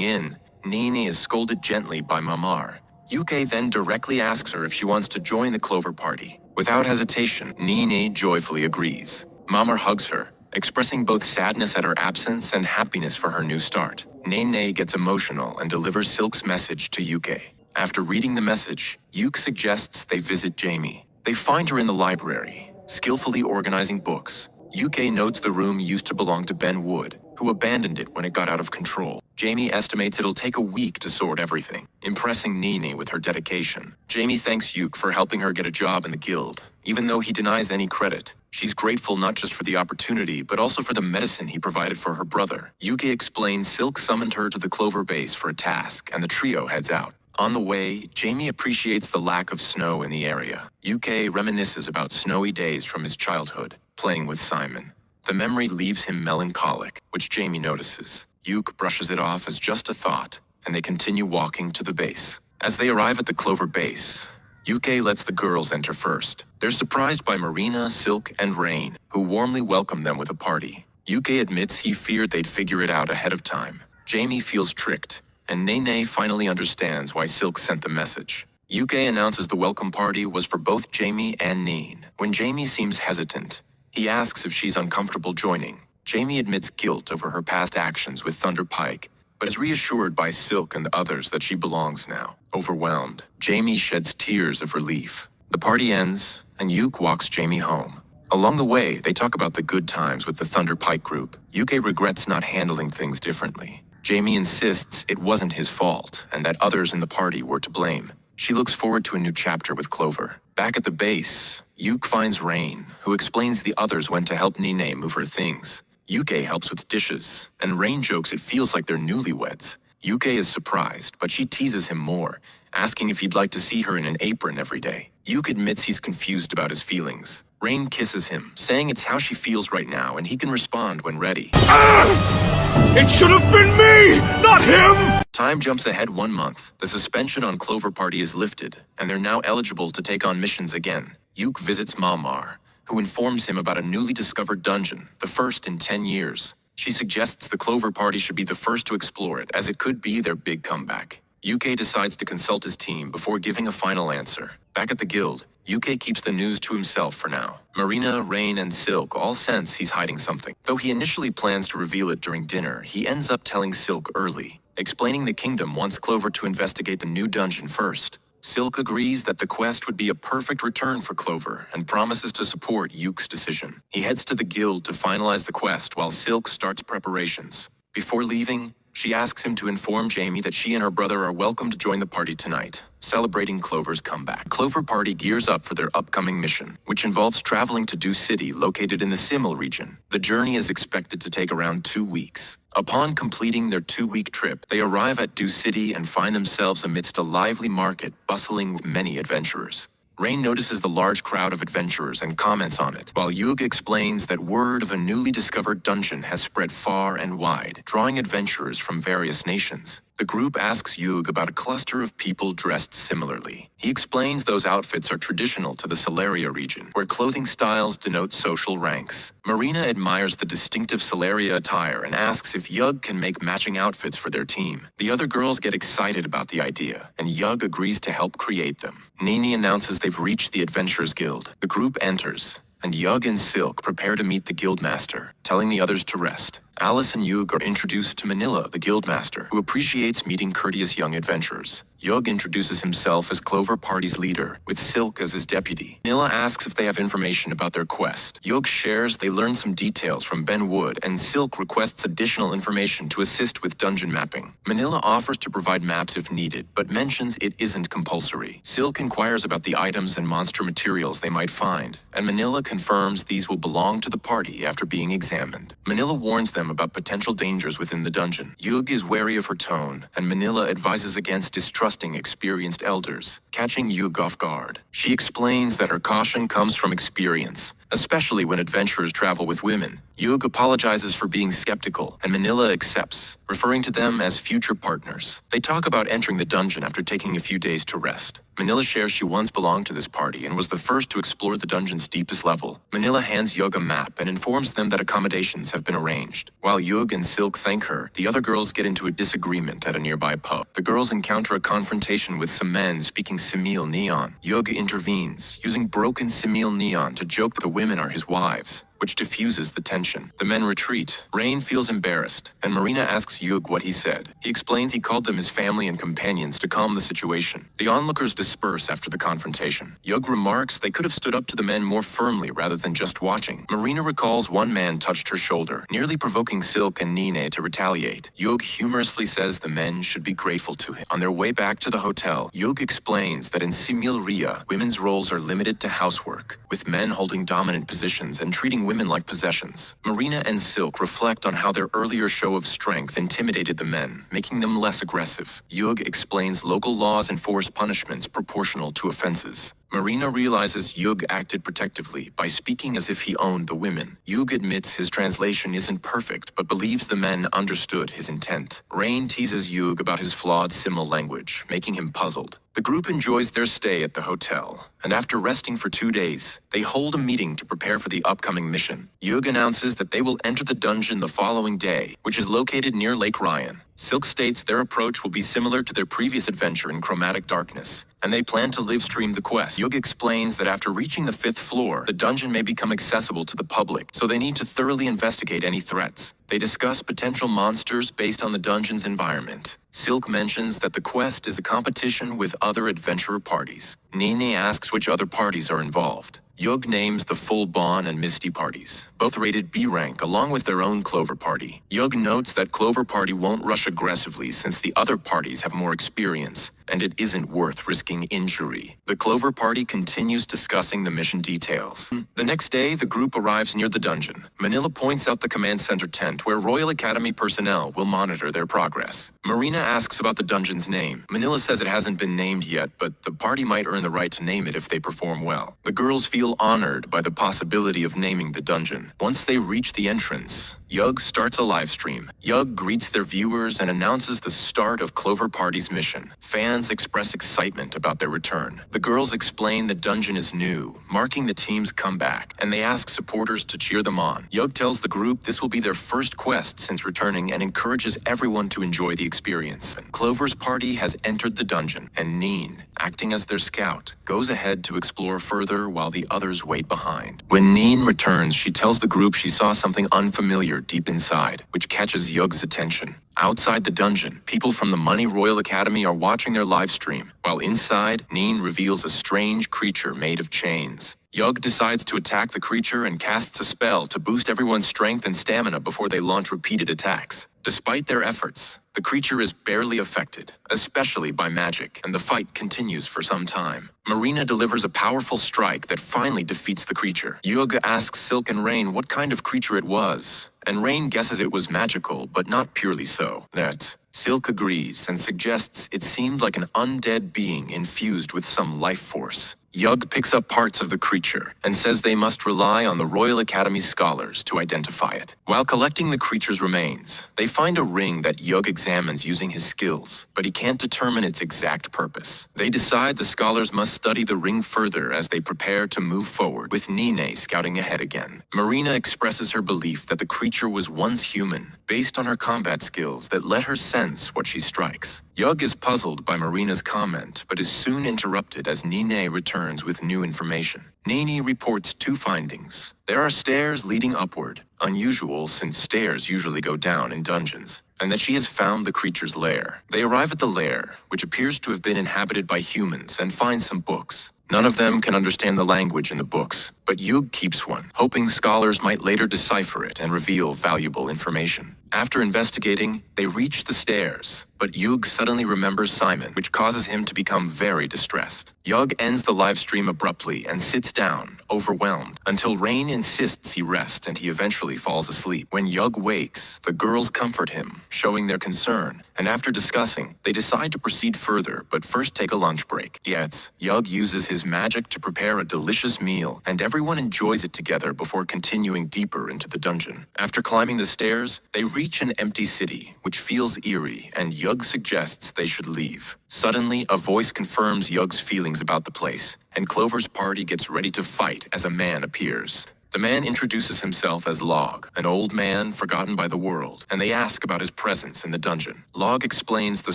in, Nene is scolded gently by Mamar. Yuke then directly asks her if she wants to join the Clover Party. Without hesitation, Nene joyfully agrees. Mamar hugs her, expressing both sadness at her absence and happiness for her new start. Nene gets emotional and delivers Silk's message to Yuke. After reading the message, Yuke suggests they visit Jamie. They find her in the library, skillfully organizing books. Yuke notes the room used to belong to Ben Wood, who abandoned it when it got out of control. Jamie estimates it'll take a week to sort everything, impressing Nene with her dedication. Jamie thanks Yuke for helping her get a job in the guild, even though he denies any credit. She's grateful not just for the opportunity, but also for the medicine he provided for her brother. Yuke explains Silk summoned her to the Clover base for a task, and the trio heads out. On the way, Jamie appreciates the lack of snow in the area. Yuke reminisces about snowy days from his childhood, playing with Simon. The memory leaves him melancholic, which Jamie notices. Yuke brushes it off as just a thought, and they continue walking to the base. As they arrive at the Clover base, Yuke lets the girls enter first. They're surprised by Marina, Silk, and Rain, who warmly welcome them with a party. Yuke admits he feared they'd figure it out ahead of time. Jamie feels tricked, and Nene finally understands why Silk sent the message. Yuke announces the welcome party was for both Jamie and Neen. When Jamie seems hesitant, he asks if she's uncomfortable joining. Jamie admits guilt over her past actions with Thunder Pike, but is reassured by Silk and the others that she belongs now. Overwhelmed, Jamie sheds tears of relief. The party ends, and Yuke walks Jamie home. Along the way, they talk about the good times with the Thunder Pike group. Yuke regrets not handling things differently. Jamie insists it wasn't his fault, and that others in the party were to blame. She looks forward to a new chapter with Clover. Back at the base, Yuke finds Rain, who explains the others went to help Nene move her things. Yuke helps with dishes, and Rain jokes it feels like they're newlyweds. Yuke is surprised, but she teases him more, asking if he'd like to see her in an apron every day. Yuke admits he's confused about his feelings. Rain kisses him, saying it's how she feels right now, and he can respond when ready. It should have been me, not him! Time jumps ahead 1 month. The suspension on Clover Party is lifted, and they're now eligible to take on missions again. Yuke visits Mamar, who informs him about a newly discovered dungeon, the first in 10 years. She suggests the Clover Party should be the first to explore it, as it could be their big comeback. UK decides to consult his team before giving a final answer. Back at the guild, UK keeps the news to himself for now. Marina, Rain, and Silk all sense he's hiding something. Though he initially plans to reveal it during dinner, he ends up telling Silk early, explaining the kingdom wants Clover to investigate the new dungeon first. Silk agrees that the quest would be a perfect return for Clover and promises to support Yuke's decision. He heads to the guild to finalize the quest while Silk starts preparations. Before leaving, she asks him to inform Jamie that she and her brother are welcome to join the party tonight, celebrating Clover's comeback. Clover Party gears up for their upcoming mission, which involves traveling to Dew City located in the Simil region. The journey is expected to take around 2 weeks. Upon completing their 2-week trip, they arrive at Dew City and find themselves amidst a lively market bustling with many adventurers. Rain notices the large crowd of adventurers and comments on it, while Yug explains that word of a newly discovered dungeon has spread far and wide, drawing adventurers from various nations. The group asks Yug about a cluster of people dressed similarly. He explains those outfits are traditional to the Celeria region, where clothing styles denote social ranks. Marina admires the distinctive Celeria attire and asks if Yug can make matching outfits for their team. The other girls get excited about the idea, and Yug agrees to help create them. Nini announces they've reached the Adventurers Guild. The group enters, and Yug and Silk prepare to meet the guildmaster, telling the others to rest. Alice and Yug are introduced to Manila, the guildmaster, who appreciates meeting courteous young adventurers. Yug introduces himself as Clover Party's leader, with Silk as his deputy. Manila asks if they have information about their quest. Yug shares they learned some details from Ben Wood, and Silk requests additional information to assist with dungeon mapping. Manila offers to provide maps if needed, but mentions it isn't compulsory. Silk inquires about the items and monster materials they might find, and Manila confirms these will belong to the party after being examined. Manila warns them about potential dangers within the dungeon. Yug is wary of her tone, and Manila advises against distrusting experienced elders, catching Yug off guard. She explains that her caution comes from experience, especially when adventurers travel with women. Yug apologizes for being skeptical, and Manila accepts, referring to them as future partners. They talk about entering the dungeon after taking a few days to rest. Manila shares she once belonged to this party and was the first to explore the dungeon's deepest level. Manila hands Yug a map and informs them that accommodations have been arranged. While Yug and Silk thank her, the other girls get into a disagreement at a nearby pub. The girls encounter a confrontation with some men speaking Simil Neon. Yug intervenes, using broken Simil Neon to joke that the women are his wives, which diffuses the tension. The men retreat. Rain feels embarrassed, and Marina asks Yug what he said. He explains he called them his family and companions to calm the situation. The onlookers disperse after the confrontation. Yug remarks they could have stood up to the men more firmly rather than just watching. Marina recalls one man touched her shoulder, nearly provoking Silk and Nine to retaliate. Yug humorously says the men should be grateful to him. On their way back to the hotel, Yug explains that in Similria, women's roles are limited to housework, with men holding dominant positions and treating women like possessions. Marina and Silk reflect on how their earlier show of strength intimidated the men, making them less aggressive. Yug explains local laws enforce punishments proportional to offenses. Marina realizes Yug acted protectively by speaking as if he owned the women. Yug admits his translation isn't perfect, but believes the men understood his intent. Rain teases Yug about his flawed Simil language, making him puzzled. The group enjoys their stay at the hotel, and after resting for 2 days, they hold a meeting to prepare for the upcoming mission. Yug announces that they will enter the dungeon the following day, which is located near Lake Ryan. Silk states their approach will be similar to their previous adventure in Chromatic Darkness, and they plan to live stream the quest. Yug explains that after reaching the 5th floor, the dungeon may become accessible to the public, so they need to thoroughly investigate any threats. They discuss potential monsters based on the dungeon's environment. Silk mentions that the quest is a competition with other adventurer parties. Nene asks which other parties are involved. Yug names the Full Bon and Misty parties, both rated B rank along with their own Clover Party. Yug notes that Clover Party won't rush aggressively since the other parties have more experience, and it isn't worth risking injury. The Clover Party continues discussing the mission details. The next day, the group arrives near the dungeon. Manila points out the command center tent where Royal Academy personnel will monitor their progress. Marina asks about the dungeon's name. Manila says it hasn't been named yet, but the party might earn the right to name it if they perform well. The girls feel honored by the possibility of naming the dungeon. Once they reach the entrance, Yug starts a live stream. Yug greets their viewers and announces the start of Clover Party's mission. Fans fans express excitement about their return. The girls explain the dungeon is new, marking the team's comeback, and they ask supporters to cheer them on. Yug tells the group this will be their first quest since returning and encourages everyone to enjoy the experience. Clover's party has entered the dungeon, and Neen, acting as their scout, goes ahead to explore further while the others wait behind. When Neen returns, she tells the group she saw something unfamiliar deep inside, which catches Yug's attention. Outside the dungeon, people from the Money Royal Academy are watching their live stream, while inside, Neen reveals a strange creature made of chains. Yug decides to attack the creature and casts a spell to boost everyone's strength and stamina before they launch repeated attacks. Despite their efforts, the creature is barely affected, especially by magic, and the fight continues for some time. Marina delivers a powerful strike that finally defeats the creature. Yug asks Silk and Rain what kind of creature it was, and Rain guesses it was magical, but not purely so. That Silk agrees and suggests it seemed like an undead being infused with some life force. Yug picks up parts of the creature and says they must rely on the Royal Academy's scholars to identify it. While collecting the creature's remains, they find a ring that Yug examines using his skills, but he can't determine its exact purpose. They decide the scholars must study the ring further as they prepare to move forward, with Nine scouting ahead again. Marina expresses her belief that the creature was once human, based on her combat skills that let her sense what she strikes. Yug is puzzled by Marina's comment, but is soon interrupted as Nine returns with new information. Nini reports two findings. There are stairs leading upward, unusual since stairs usually go down in dungeons, and that she has found the creature's lair. They arrive at the lair, which appears to have been inhabited by humans, and find some books. None of them can understand the language in the books, but Yug keeps one, hoping scholars might later decipher it and reveal valuable information. After investigating, they reach the stairs, but Yug suddenly remembers Simon, which causes him to become very distressed. Yug ends the live stream abruptly and sits down, overwhelmed, until Rain insists he rest and he eventually falls asleep. When Yug wakes, the girls comfort him, showing their concern, and after discussing, they decide to proceed further, but first take a lunch break. Yet, Yug uses his magic to prepare a delicious meal, and everyone enjoys it together before continuing deeper into the dungeon. After climbing the stairs, they reach an empty city, which feels eerie, and Yug suggests they should leave. Suddenly, a voice confirms Yug's feelings about the place, and Clover's party gets ready to fight as a man appears. The man introduces himself as Log, an old man forgotten by the world, and they ask about his presence in the dungeon. Log explains the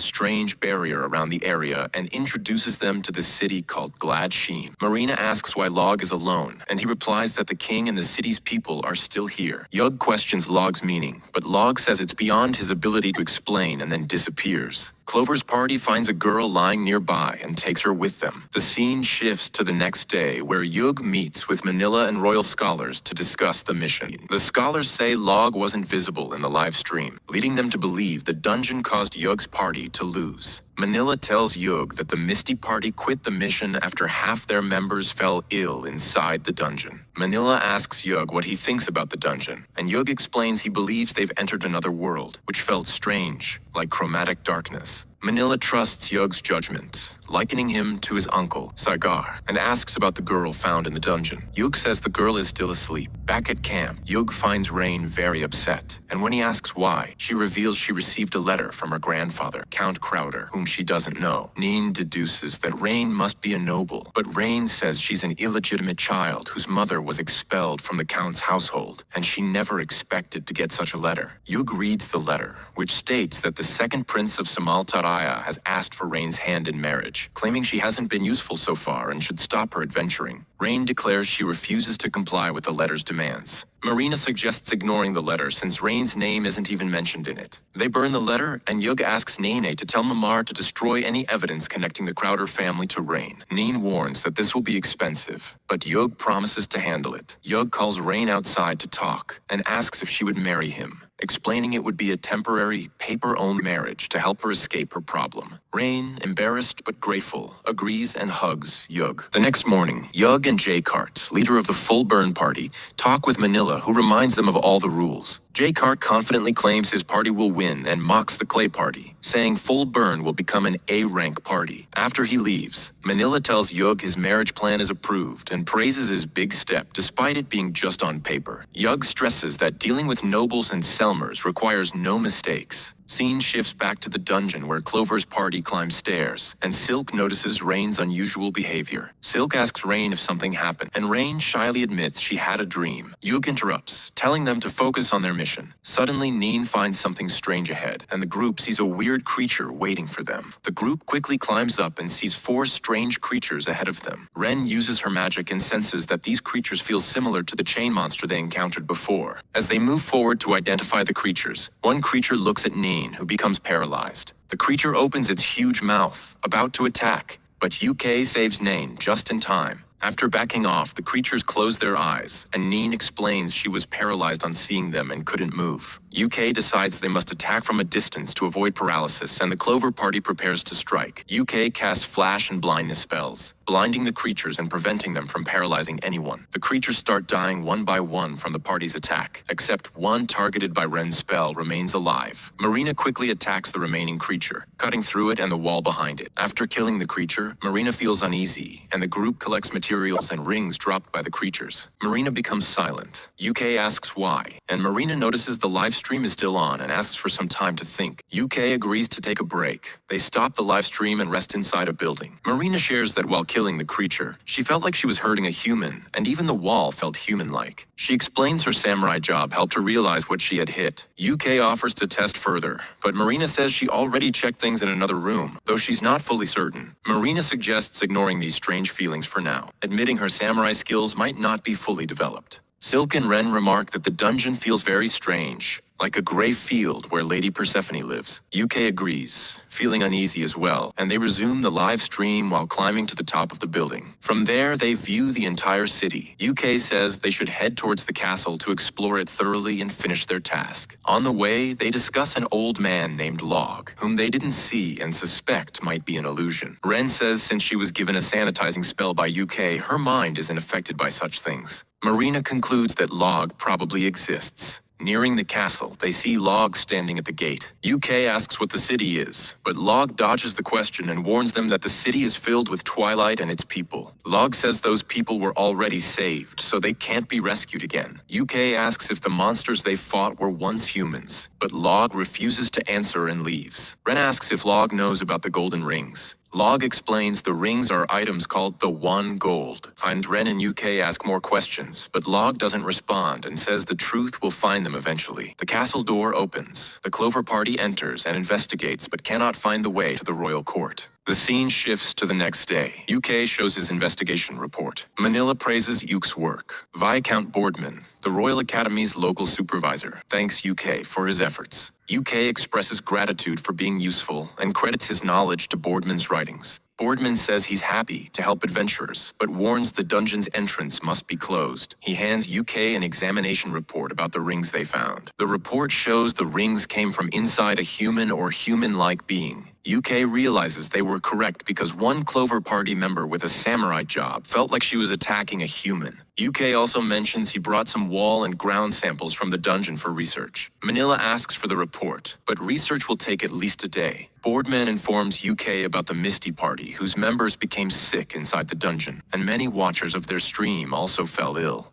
strange barrier around the area and introduces them to the city called Glad Sheen. Marina asks why Log is alone, and he replies that the king and the city's people are still here. Yug questions Log's meaning, but Log says it's beyond his ability to explain and then disappears. Clover's party finds a girl lying nearby and takes her with them. The scene shifts to the next day, where Yug meets with Manila and royal scholars to discuss the mission. The scholars say Log wasn't visible in the live stream, leading them to believe the dungeon caused Yug's party to lose. Manila tells Yug that the Misty party quit the mission after half their members fell ill inside the dungeon. Manila asks Yug what he thinks about the dungeon, and Yug explains he believes they've entered another world, which felt strange, like chromatic darkness. Manila trusts Yug's judgment, likening him to his uncle, Sagar, and asks about the girl found in the dungeon. Yug says the girl is still asleep. Back at camp, Yug finds Rain very upset, and when he asks why, she reveals she received a letter from her grandfather, Count Crowder, whom she doesn't know. Neen deduces that Rain must be a noble, but Rain says she's an illegitimate child whose mother was expelled from the Count's household, and she never expected to get such a letter. Yug reads the letter, which states that the second prince of Samal Taraya has asked for Rain's hand in marriage, claiming she hasn't been useful so far and should stop her adventuring. Rain declares she refuses to comply with the letter's demands. Marina suggests ignoring the letter since Rain's name isn't even mentioned in it. They burn the letter, and Yug asks Nene to tell Mamar to destroy any evidence connecting the Crowder family to Rain. Neen warns that this will be expensive, but Yug promises to handle it. Yug calls Rain outside to talk and asks if she would marry him, explaining it would be a temporary, paper-owned marriage to help her escape her problem. Rain, embarrassed but grateful, agrees and hugs Yug. The next morning, Yug and J-Cart, leader of the Full Burn party, talk with Manila, who reminds them of all the rules. J-Cart confidently claims his party will win and mocks the Clay party, saying Full Burn will become an A-rank party. After he leaves, Manila tells Yug his marriage plan is approved and praises his big step, despite it being just on paper. Yug stresses that dealing with nobles and Selmers requires no mistakes. Scene shifts back to the dungeon where Clover's party climbs stairs, and Silk notices Rain's unusual behavior. Silk asks Rain if something happened, and Rain shyly admits she had a dream. Yuk interrupts, telling them to focus on their mission. Suddenly, Neen finds something strange ahead, and the group sees a weird creature waiting for them. The group quickly climbs up and sees 4 strange creatures ahead of them. Ren uses her magic and senses that these creatures feel similar to the chain monster they encountered before. As they move forward to identify the creatures, one creature looks at Neen, who becomes paralyzed. The creature opens its huge mouth, about to attack, but UK saves Neen just in time. After backing off, the creatures close their eyes, and Neen explains she was paralyzed on seeing them and couldn't move. UK decides they must attack from a distance to avoid paralysis, and the Clover party prepares to strike. UK casts flash and blindness spells, blinding the creatures and preventing them from paralyzing anyone. The creatures start dying one by one from the party's attack, except one targeted by Ren's spell remains alive. Marina quickly attacks the remaining creature, cutting through it and the wall behind it. After killing the creature, Marina feels uneasy, and the group collects materials and rings dropped by the creatures. Marina becomes silent. UK asks why, and Marina notices the live stream is still on and asks for some time to think. UK agrees to take a break. They stop the live stream and rest inside a building. Marina shares that while killing the creature, she felt like she was hurting a human, and even the wall felt human-like. She explains her samurai job helped her realize what she had hit. UK offers to test further, but Marina says she already checked things in another room, though she's not fully certain. Marina suggests ignoring these strange feelings for now, admitting her samurai skills might not be fully developed. Silk and Ren remark that the dungeon feels very strange, like a gray field where Lady Persephone lives. UK agrees, feeling uneasy as well, and they resume the live stream while climbing to the top of the building. From there, they view the entire city. UK says they should head towards the castle to explore it thoroughly and finish their task. On the way, they discuss an old man named Log, whom they didn't see and suspect might be an illusion. Ren says since she was given a sanitizing spell by UK, her mind isn't affected by such things. Marina concludes that Log probably exists. Nearing the castle, they see Log standing at the gate. UK asks what the city is, but Log dodges the question and warns them that the city is filled with Twilight and its people. Log says those people were already saved, so they can't be rescued again. UK asks if the monsters they fought were once humans, but Log refuses to answer and leaves. Ren asks if Log knows about the golden rings. Log explains the rings are items called the One Gold, and Ren and UK ask more questions, but Log doesn't respond and says the truth will find them eventually. The castle door opens. The Clover party enters and investigates but cannot find the way to the royal court. The scene shifts to the next day. UK shows his investigation report. Manila praises Yuke's work. Viscount Boardman, the Royal Academy's local supervisor, thanks UK for his efforts. UK expresses gratitude for being useful and credits his knowledge to Boardman's writings. Boardman says he's happy to help adventurers, but warns the dungeon's entrance must be closed. He hands UK an examination report about the rings they found. The report shows the rings came from inside a human or human-like being. UK realizes they were correct because one Clover party member with a samurai job felt like she was attacking a human. UK also mentions he brought some wall and ground samples from the dungeon for research. Manila asks for the report, but research will take at least a day. Boardman informs UK about the Misty Party, whose members became sick inside the dungeon, and many watchers of their stream also fell ill.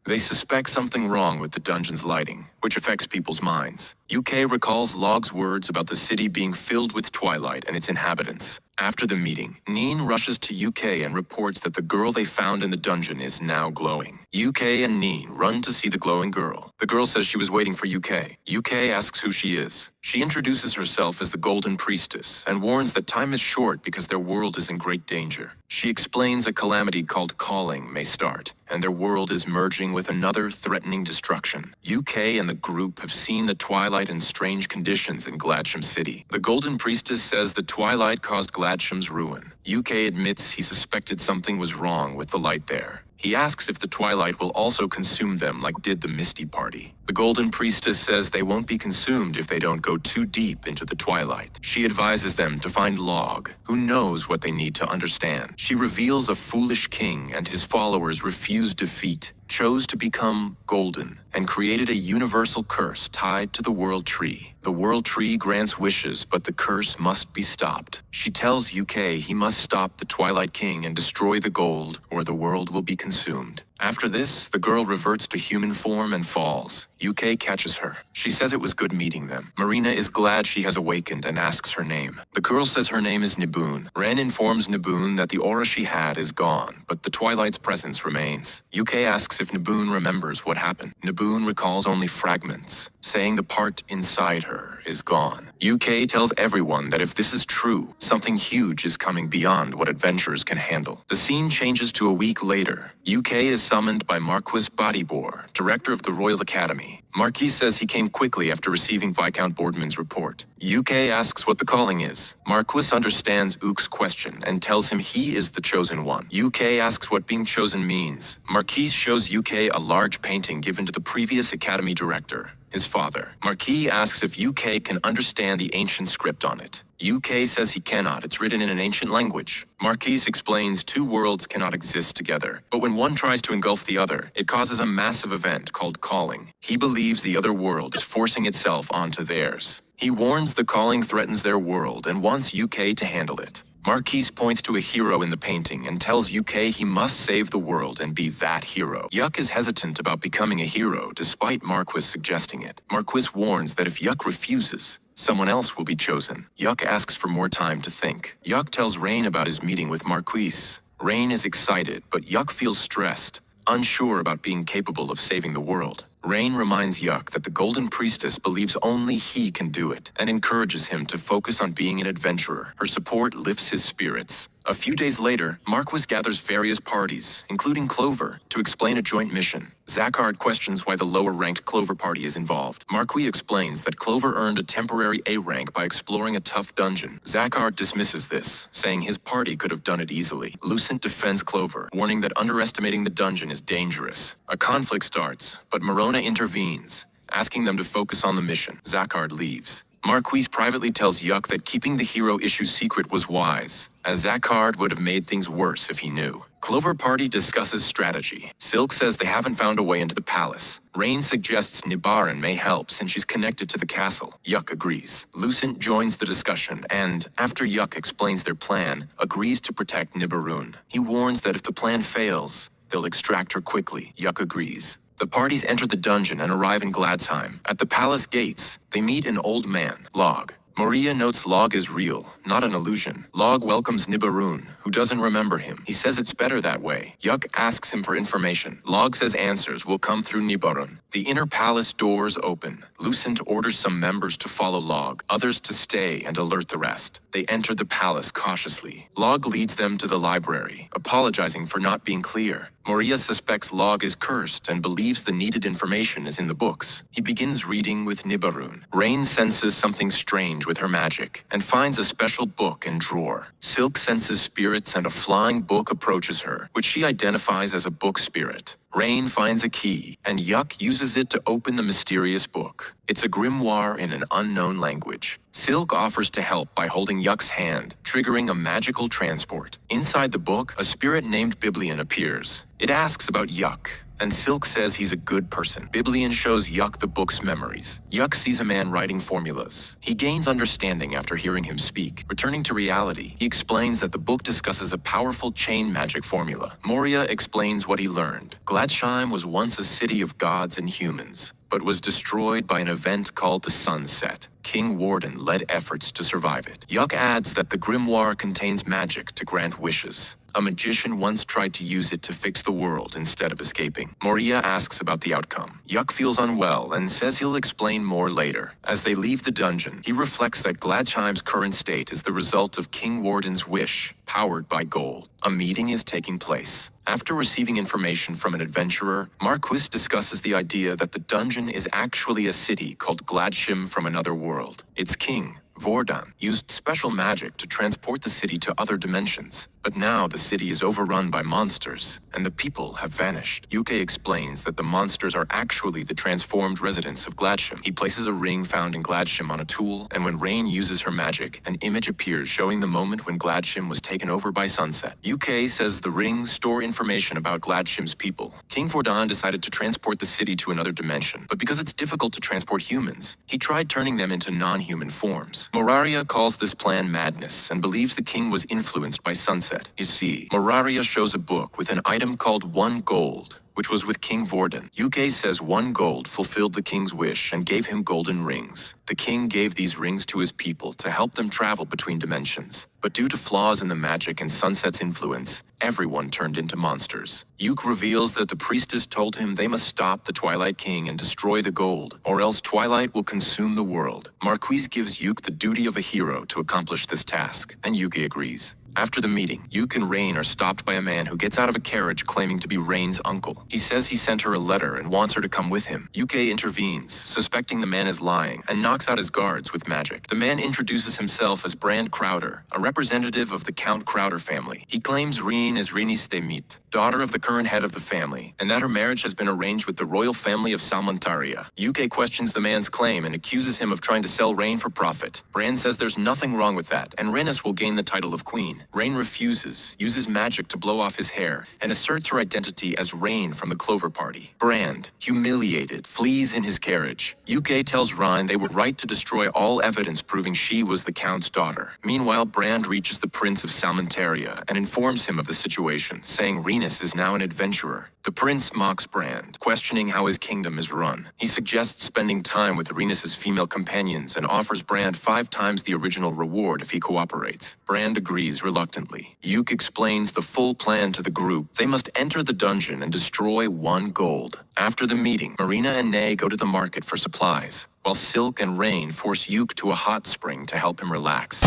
They suspect something wrong with the dungeon's lighting, which affects people's minds. UK recalls Log's words about the city being filled with twilight and its inhabitants. After the meeting, Neen rushes to UK and reports that the girl they found in the dungeon is now glowing. UK and Neen run to see the glowing girl. The girl says she was waiting for UK. UK asks who she is. She introduces herself as the Golden Priestess and warns that time is short because their world is in great danger. She explains a calamity called Calling may start, and their world is merging with another threatening destruction. UK and the group have seen the twilight in strange conditions in Gladsham City. The Golden Priestess says the twilight caused Gladsham's ruin. UK admits he suspected something was wrong with the light there. He asks if the twilight will also consume them like did the Misty Party. The Golden Priestess says they won't be consumed if they don't go too deep into the twilight. She advises them to find Log, who knows what they need to understand. She reveals a foolish king and his followers refused defeat, chose to become golden, and created a universal curse tied to the World Tree. The World Tree grants wishes, but the curse must be stopped. She tells UK he must stop the Twilight King and destroy the gold, or the world will be consumed. After this, the girl reverts to human form and falls. UK catches her. She says it was good meeting them. Marina is glad she has awakened and asks her name. The girl says her name is Niboon. Ren informs Niboon that the aura she had is gone, but the Twilight's presence remains. UK asks if Niboon remembers what happened. Niboon recalls only fragments, saying the part inside her is gone. UK tells everyone that if this is true, something huge is coming beyond what adventurers can handle. The scene changes to a week later. UK is summoned by Marquis Bodybor, director of the Royal Academy. Marquis says he came quickly after receiving Viscount Boardman's report. UK asks what the calling is. Marquis understands Ook's question and tells him he is the chosen one. UK asks what being chosen means. Marquis shows UK a large painting given to the previous Academy director, his father. Marquis asks if UK can understand the ancient script on it. UK says he cannot, it's written in an ancient language. Marquis explains two worlds cannot exist together, but when one tries to engulf the other, it causes a massive event called calling. He believes the other world is forcing itself onto theirs. He warns the calling threatens their world and wants UK to handle it. Marquis points to a hero in the painting and tells UK he must save the world and be that hero. Yuck is hesitant about becoming a hero despite Marquis suggesting it. Marquis warns that if Yuck refuses, someone else will be chosen. Yuck asks for more time to think. Yuck tells Rain about his meeting with Marquis. Rain is excited, but Yuck feels stressed, unsure about being capable of saving the world. Rain reminds Yuck that the Golden Priestess believes only he can do it, and encourages him to focus on being an adventurer. Her support lifts his spirits. A few days later, Marquis gathers various parties, including Clover, to explain a joint mission. Zakhard questions why the lower-ranked Clover party is involved. Marquis explains that Clover earned a temporary A rank by exploring a tough dungeon. Zakhard dismisses this, saying his party could have done it easily. Lucent defends Clover, warning that underestimating the dungeon is dangerous. A conflict starts, but Morona intervenes, asking them to focus on the mission. Zakhard leaves. Marquis privately tells Yuck that keeping the hero issue secret was wise, as Zakhard would have made things worse if he knew. Clover Party discusses strategy. Silk says they haven't found a way into the palace. Rain suggests Nibaran may help since she's connected to the castle. Yuck agrees. Lucent joins the discussion and, after Yuck explains their plan, agrees to protect Nibaran. He warns that if the plan fails, they'll extract her quickly. Yuck agrees. The parties enter the dungeon and arrive in Gladsheim. At the palace gates, they meet an old man, Log. Maria notes Log is real, not an illusion. Log welcomes Nibaran, who doesn't remember him. He says it's better that way. Yuck asks him for information. Log says answers will come through Nibaran. The inner palace doors open. Lucent orders some members to follow Log, others to stay and alert the rest. They enter the palace cautiously. Log leads them to the library, apologizing for not being clear. Maria suspects Log is cursed and believes the needed information is in the books. He begins reading with Nibaran. Rain senses something strange with her magic and finds a special book and drawer. Silk senses spirits and a flying book approaches her, which she identifies as a book spirit. Rain finds a key, and Yuck uses it to open the mysterious book. It's a grimoire in an unknown language. Silk offers to help by holding Yuck's hand, triggering a magical transport. Inside the book, a spirit named Biblion appears. It asks about Yuck, and Silk says he's a good person. Biblion shows Yuck the book's memories. Yuck sees a man writing formulas. He gains understanding after hearing him speak. Returning to reality, he explains that the book discusses a powerful chain magic formula. Moria explains what he learned. Gladsheim was once a city of gods and humans, but was destroyed by an event called the Sunset. King Warden led efforts to survive it. Yuck adds that the grimoire contains magic to grant wishes. A magician once tried to use it to fix the world instead of escaping. Moria asks about the outcome. Yuck feels unwell and says he'll explain more later. As they leave the dungeon, he reflects that Gladsheim's current state is the result of King Warden's wish, powered by gold. A meeting is taking place. After receiving information from an adventurer, Marquis discusses the idea that the dungeon is actually a city called Gladshim from another world. Its king, Vordan, used special magic to transport the city to other dimensions. But now the city is overrun by monsters, and the people have vanished. UK explains that the monsters are actually the transformed residents of Gladshim. He places a ring found in Gladshim on a tool, and when Rain uses her magic, an image appears showing the moment when Gladshim was taken over by Sunset. UK says the rings store information about Gladshim's people. King Vordan decided to transport the city to another dimension, but because it's difficult to transport humans, he tried turning them into non-human forms. Moraria calls this plan madness and believes the king was influenced by Sunset. You see, Moraria shows a book with an item called 1 gold, which was with King Vorden. Yuke says 1 gold fulfilled the king's wish and gave him golden rings. The king gave these rings to his people to help them travel between dimensions. But due to flaws in the magic and Sunset's influence, everyone turned into monsters. Yuke reveals that the priestess told him they must stop the Twilight King and destroy the gold, or else Twilight will consume the world. Marquise gives Yuke the duty of a hero to accomplish this task, and Yuke agrees. After the meeting, Yuke and Rain are stopped by a man who gets out of a carriage claiming to be Rain's uncle. He says he sent her a letter and wants her to come with him. Yuke intervenes, suspecting the man is lying, and knocks out his guards with magic. The man introduces himself as Brand Crowder, a representative of the Count Crowder family. He claims Rain is Renice de Mit, daughter of the current head of the family, and that her marriage has been arranged with the royal family of Salmontaria. Yuke questions the man's claim and accuses him of trying to sell Rain for profit. Brand says there's nothing wrong with that, and Renice will gain the title of queen. Rain refuses, uses magic to blow off his hair, and asserts her identity as Rain from the Clover Party. Brand, humiliated, flees in his carriage. Yuke tells Rain they were right to destroy all evidence proving she was the Count's daughter. Meanwhile, Brand reaches the Prince of Salmontaria and informs him of the situation, saying Renice is now an adventurer. The prince mocks Brand, questioning how his kingdom is run. He suggests spending time with Renice's female companions and offers Brand 5 times the original reward if he cooperates. Brand agrees reluctantly. Yuke explains the full plan to the group. They must enter the dungeon and destroy 1 gold. After the meeting, Marina and Nay go to the market for supplies, while Silk and Rain force Yuke to a hot spring to help him relax.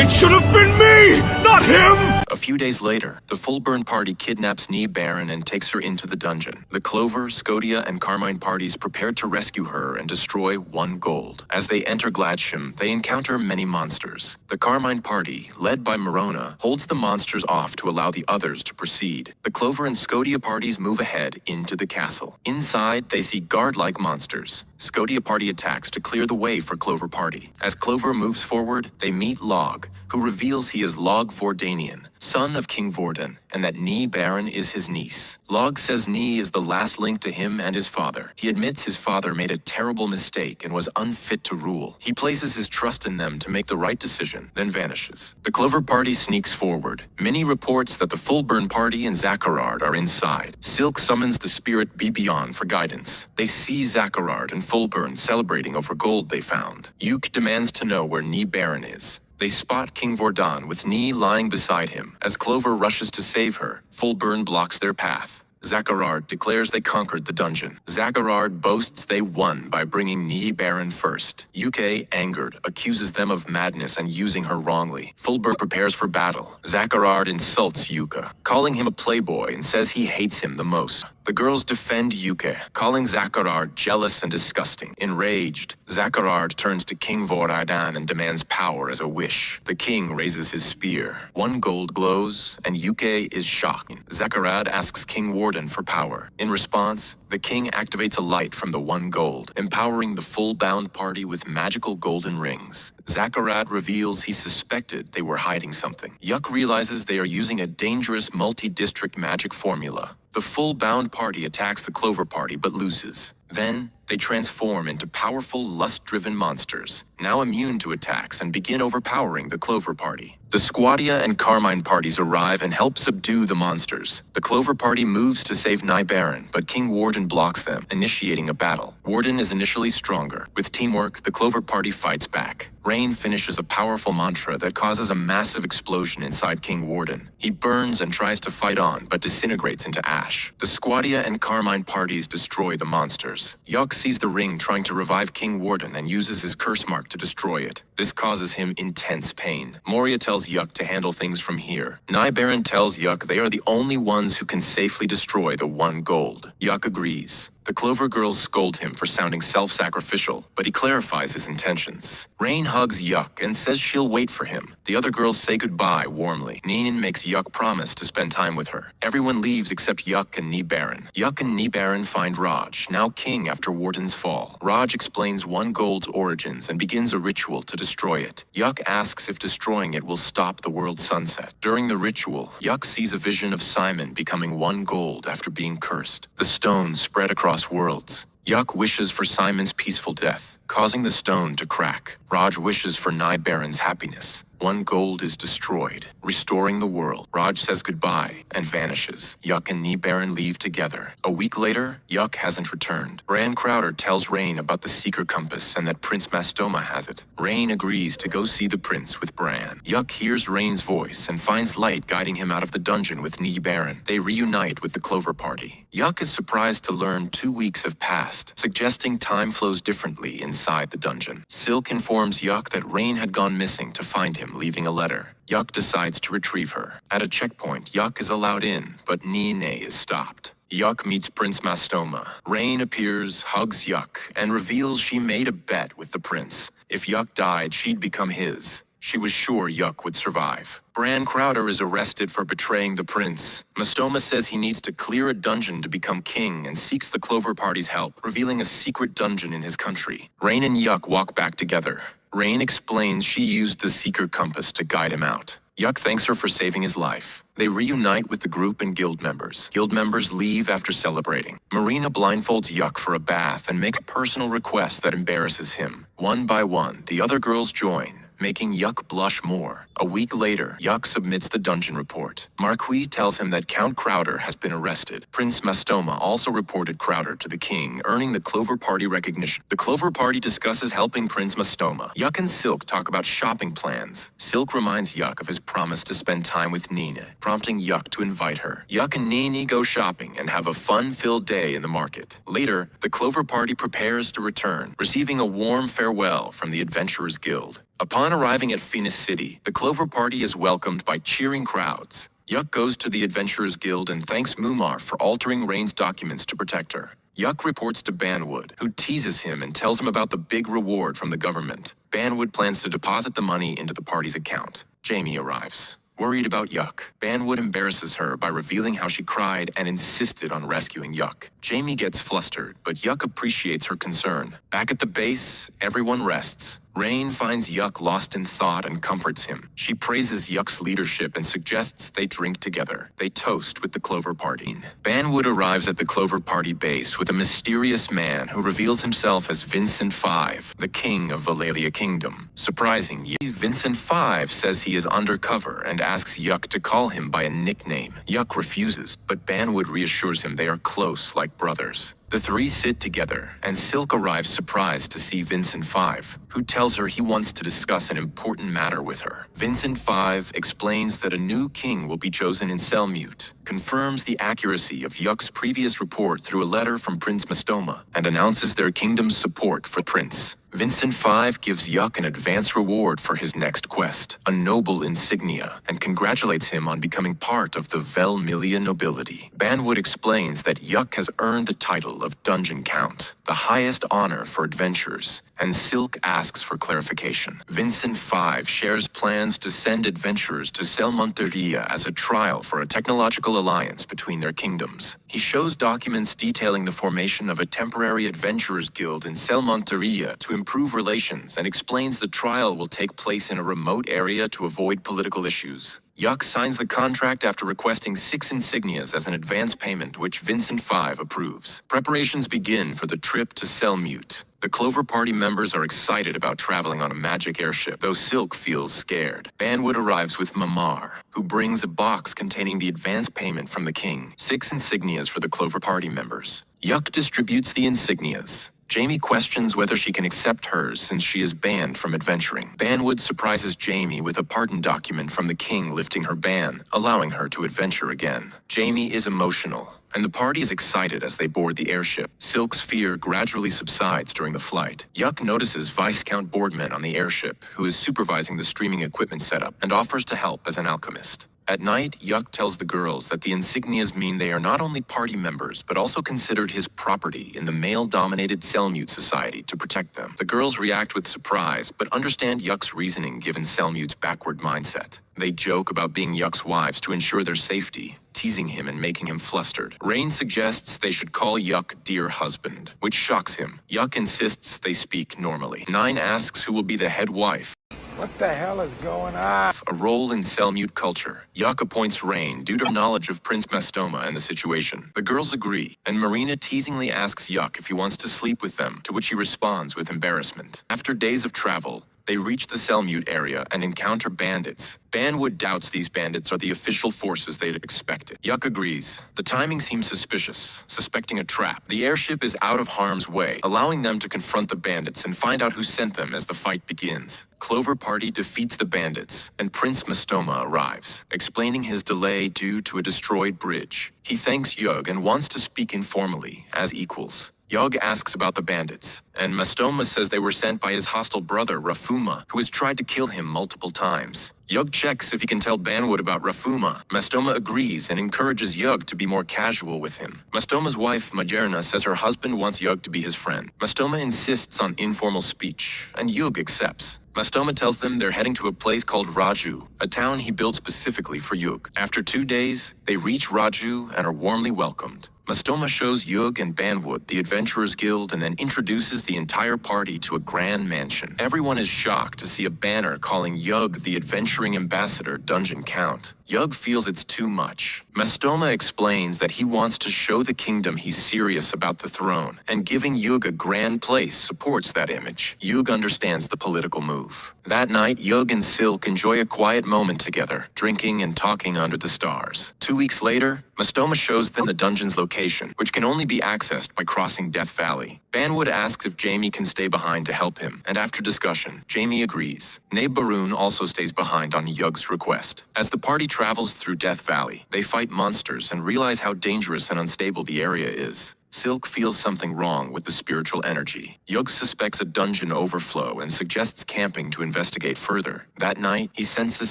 It should have been me, not him! A few days later, the Fullburn party kidnaps Nee Baron and takes her into the dungeon. The Clover, Scotia, and Carmine parties prepare to rescue her and destroy 1 gold. As they enter Gladsham, they encounter many monsters. The Carmine party, led by Morona, holds the monsters off to allow the others to proceed. The Clover and Scotia parties move ahead into the castle. Inside, they see guard-like monsters. Scotia party attacks to clear the way for Clover party. As Clover moves forward, they meet Log, who reveals he is Log Vordanian, son of King Vorden, and that Nee Baron is his niece. Log says Nee is the last link to him and his father. He admits his father made a terrible mistake and was unfit to rule. He places his trust in them to make the right decision, then vanishes. The Clover party sneaks forward. Minnie reports that the Fullburn party and Zacharard are inside. Silk summons the spirit Bibion for guidance. They see Zacharard and Fullburn celebrating over gold they found. Yuke demands to know where Nee Baron is. They spot King Vordan with Nee lying beside him. As Clover rushes to save her, Fullburn blocks their path. Zacharard declares they conquered the dungeon. Zacharard boasts they won by bringing Nee Baron first. Yuke, angered, accuses them of madness and using her wrongly. Fullburn prepares for battle. Zacharard insults Yuka, calling him a playboy and says he hates him the most. The girls defend Yuke, calling Zacharard jealous and disgusting. Enraged, Zacharard turns to King Vordan and demands power as a wish. The king raises his spear. 1 gold glows, and Yuke is shocked. Zacharard asks King Warden for power. In response, the king activates a light from the 1 gold, empowering the full-bound party with magical golden rings. Zacharad reveals he suspected they were hiding something. Yuck realizes they are using a dangerous multi-district magic formula. The full-bound party attacks the Clover party but loses. Then, they transform into powerful, lust-driven monsters, now immune to attacks, and begin overpowering the Clover party. The Squadia and Carmine parties arrive and help subdue the monsters. The Clover party moves to save Nye Baron, but King Warden blocks them, initiating a battle. Warden is initially stronger. With teamwork, the Clover party fights back. Rain finishes a powerful mantra that causes a massive explosion inside King Warden. He burns and tries to fight on, but disintegrates into ash. The Squadia and Carmine parties destroy the monsters. Yuck sees the ring trying to revive King Warden and uses his curse mark to destroy it. This causes him intense pain. Moria tells Yuck to handle things from here. Nye Baron tells Yuck they are the only ones who can safely destroy the 1 gold. Yuck agrees. The Clover girls scold him for sounding self-sacrificial, but he clarifies his intentions. Rain hugs Yuck and says she'll wait for him. The other girls say goodbye warmly. Neen makes Yuck promise to spend time with her. Everyone leaves except Yuck and Nee Baron. Yuck and Nee Baron find Raj, now king after Warden's fall. Raj explains 1 gold's origins and begins a ritual to destroy it. Yuck asks if destroying it will stop the world's sunset. During the ritual, Yuck sees a vision of Simon becoming 1 gold after being cursed. The stone spread across worlds. Yuck wishes for Simon's peaceful death, causing the stone to crack. Raj wishes for Nye Baron's happiness. One gold is destroyed, restoring the world. Raj says goodbye and vanishes. Yuck and Baron leave together. A week later, Yuck hasn't returned. Bran Crowder tells Rain about the secret compass and that Prince Mastoma has it. Rain agrees to go see the prince with Bran. Yuck hears Rain's voice and finds light guiding him out of the dungeon with Baron. They reunite with the Clover Party. Yuck is surprised to learn 2 weeks have passed, suggesting time flows differently inside the dungeon. Silk informs Yuck that Rain had gone missing to find him, leaving a letter. Yuck decides to retrieve her. At a checkpoint, Yuck is allowed in, but Nene is stopped. Yuck meets Prince Mastoma. Rain appears, hugs Yuck, and reveals she made a bet with the prince. If Yuck died, she'd become his. She was sure Yuck would survive. Bran Crowder is arrested for betraying the prince. Mastoma says he needs to clear a dungeon to become king and seeks the Clover Party's help, revealing a secret dungeon in his country. Rain and Yuck walk back together. Rain explains she used the secret compass to guide him out. Yuck thanks her for saving his life. They reunite with the group and guild members. Guild members leave after celebrating. Marina blindfolds Yuck for a bath and makes a personal request that embarrasses him. One by one, the other girls join, making Yuck blush more. A week later, Yuck submits the dungeon report. Marquis tells him that Count Crowder has been arrested. Prince Mastoma also reported Crowder to the king, earning the Clover Party recognition. The Clover Party discusses helping Prince Mastoma. Yuck and Silk talk about shopping plans. Silk reminds Yuck of his promise to spend time with Nene, prompting Yuck to invite her. Yuck and Nene go shopping and have a fun-filled day in the market. Later, the Clover Party prepares to return, receiving a warm farewell from the Adventurers Guild. Upon arriving at Phoenix City, the Clover Party is welcomed by cheering crowds. Yuck goes to the Adventurers Guild and thanks Mumar for altering Rain's documents to protect her. Yuck reports to Banwood, who teases him and tells him about the big reward from the government. Banwood plans to deposit the money into the party's account. Jamie arrives. Worried about Yuck, Banwood embarrasses her by revealing how she cried and insisted on rescuing Yuck. Jamie gets flustered, but Yuck appreciates her concern. Back at the base, everyone rests. Rain finds Yuck lost in thought and comforts him. She praises Yuck's leadership and suggests they drink together. They toast with the Clover Party. Banwood arrives at the Clover Party base with a mysterious man who reveals himself as Vincent V, the king of Valalia Kingdom. Surprising, Vincent V says he is undercover and asks Yuck to call him by a nickname. Yuck refuses, but Banwood reassures him they are close like brothers. The three sit together, and Silk arrives surprised to see Vincent V, who tells her he wants to discuss an important matter with her. Vincent V explains that a new king will be chosen in Selmute, confirms the accuracy of Yuck's previous report through a letter from Prince Mastoma, and announces their kingdom's support for Prince. Vincent V gives Yuck an advance reward for his next quest, a noble insignia, and congratulates him on becoming part of the Velmilia nobility. Banwood explains that Yuck has earned the title of Dungeon Count, the highest honor for adventurers, and Silk asks for clarification. Vincent V shares plans to send adventurers to Selmonteria as a trial for a technological alliance between their kingdoms. He shows documents detailing the formation of a temporary adventurers guild in Selmonteria to improve relations and explains the trial will take place in a remote area to avoid political issues. Yuck signs the contract after requesting 6 insignias as an advance payment, which Vincent V approves. Preparations begin for the trip to Selmute. The Clover Party members are excited about traveling on a magic airship, though Silk feels scared. Banwood arrives with Mamar, who brings a box containing the advance payment from the king, 6 insignias for the Clover Party members. Yuck distributes the insignias. Jamie questions whether she can accept hers since she is banned from adventuring. Banwood surprises Jamie with a pardon document from the king lifting her ban, allowing her to adventure again. Jamie is emotional, and the party is excited as they board the airship. Silk's fear gradually subsides during the flight. Yuck notices Viscount Boardman on the airship, who is supervising the streaming equipment setup, and offers to help as an alchemist. At night, Yuck tells the girls that the insignias mean they are not only party members, but also considered his property in the male-dominated Selmute society to protect them. The girls react with surprise, but understand Yuck's reasoning given Selmute's backward mindset. They joke about being Yuck's wives to ensure their safety, teasing him and making him flustered. Rain suggests they should call Yuck dear husband, which shocks him. Yuck insists they speak normally. Nine asks who will be the head wife. What the hell is going on? A role in Selmute culture. Yuck appoints Rain due to knowledge of Prince Mastoma and the situation. The girls agree, and Marina teasingly asks Yuck if he wants to sleep with them, to which he responds with embarrassment. After days of travel, They reach the Cellmute area and encounter bandits. Banwood doubts these bandits are the official forces they'd expected. Yuk agrees. The timing seems suspicious, suspecting a trap. The airship is out of harm's way, allowing them to confront the bandits and find out who sent them as the fight begins. Clover Party defeats the bandits, and Prince Mastoma arrives, explaining his delay due to a destroyed bridge. He thanks Yug and wants to speak informally, as equals. Yug asks about the bandits, and Mastoma says they were sent by his hostile brother, Rafuma, who has tried to kill him multiple times. Yug checks if he can tell Banwood about Rafuma. Mastoma agrees and encourages Yug to be more casual with him. Mastoma's wife, Majerna, says her husband wants Yug to be his friend. Mastoma insists on informal speech, and Yug accepts. Mastoma tells them they're heading to a place called Raju, a town he built specifically for Yug. After 2 days, they reach Raju and are warmly welcomed. Mastoma shows Yug and Banwood the Adventurers Guild and then introduces the entire party to a grand mansion. Everyone is shocked to see a banner calling Yug the Adventuring Ambassador Dungeon Count. Yug feels it's too much. Mastoma explains that he wants to show the kingdom he's serious about the throne, and giving Yug a grand place supports that image. Yug understands the political move. That night, Yug and Silk enjoy a quiet moment together, drinking and talking under the stars. 2 weeks later, Mastoma shows them the dungeon's location, which can only be accessed by crossing Death Valley. Banwood asks if Jamie can stay behind to help him, and after discussion, Jamie agrees. Nabe Baroon also stays behind on Yug's request. As the party travels through Death Valley, they fight monsters and realize how dangerous and unstable the area is. Silk feels something wrong with the spiritual energy. Yug suspects a dungeon overflow and suggests camping to investigate further. That night, he senses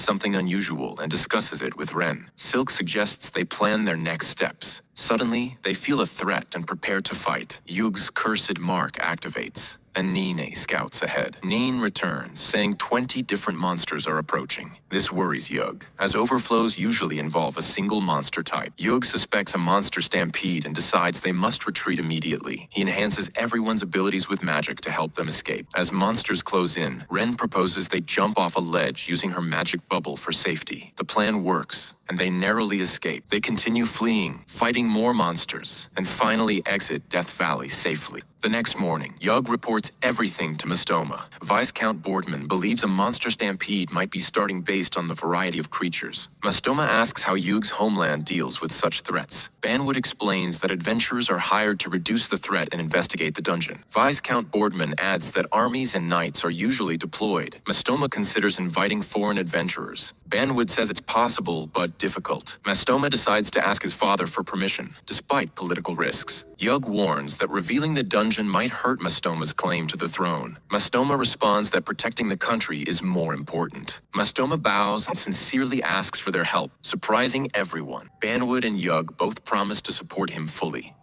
something unusual and discusses it with Ren. Silk suggests they plan their next steps. Suddenly, they feel a threat and prepare to fight. Yug's cursed mark activates, and Nine scouts ahead. Nine returns, saying 20 different monsters are approaching. This worries Yug, as overflows usually involve a single monster type. Yug suspects a monster stampede and decides they must retreat immediately. He enhances everyone's abilities with magic to help them escape. As monsters close in, Ren proposes they jump off a ledge using her magic bubble for safety. The plan works, and they narrowly escape. They continue fleeing, fighting more monsters, and finally exit Death Valley safely. The next morning, Yug reports everything to Mastoma. Viscount Boardman believes a monster stampede might be starting based on the variety of creatures. Mastoma asks how Yug's homeland deals with such threats. Banwood explains that adventurers are hired to reduce the threat and investigate the dungeon. Viscount Boardman adds that armies and knights are usually deployed. Mastoma considers inviting foreign adventurers. Banwood says it's possible, but difficult. Mastoma decides to ask his father for permission, despite political risks. Yug warns that revealing the dungeon might hurt Mastoma's claim to the throne. Mastoma responds that protecting the country is more important. Mastoma bows and sincerely asks for their help, surprising everyone. Banwood and Yug both promise to support him fully.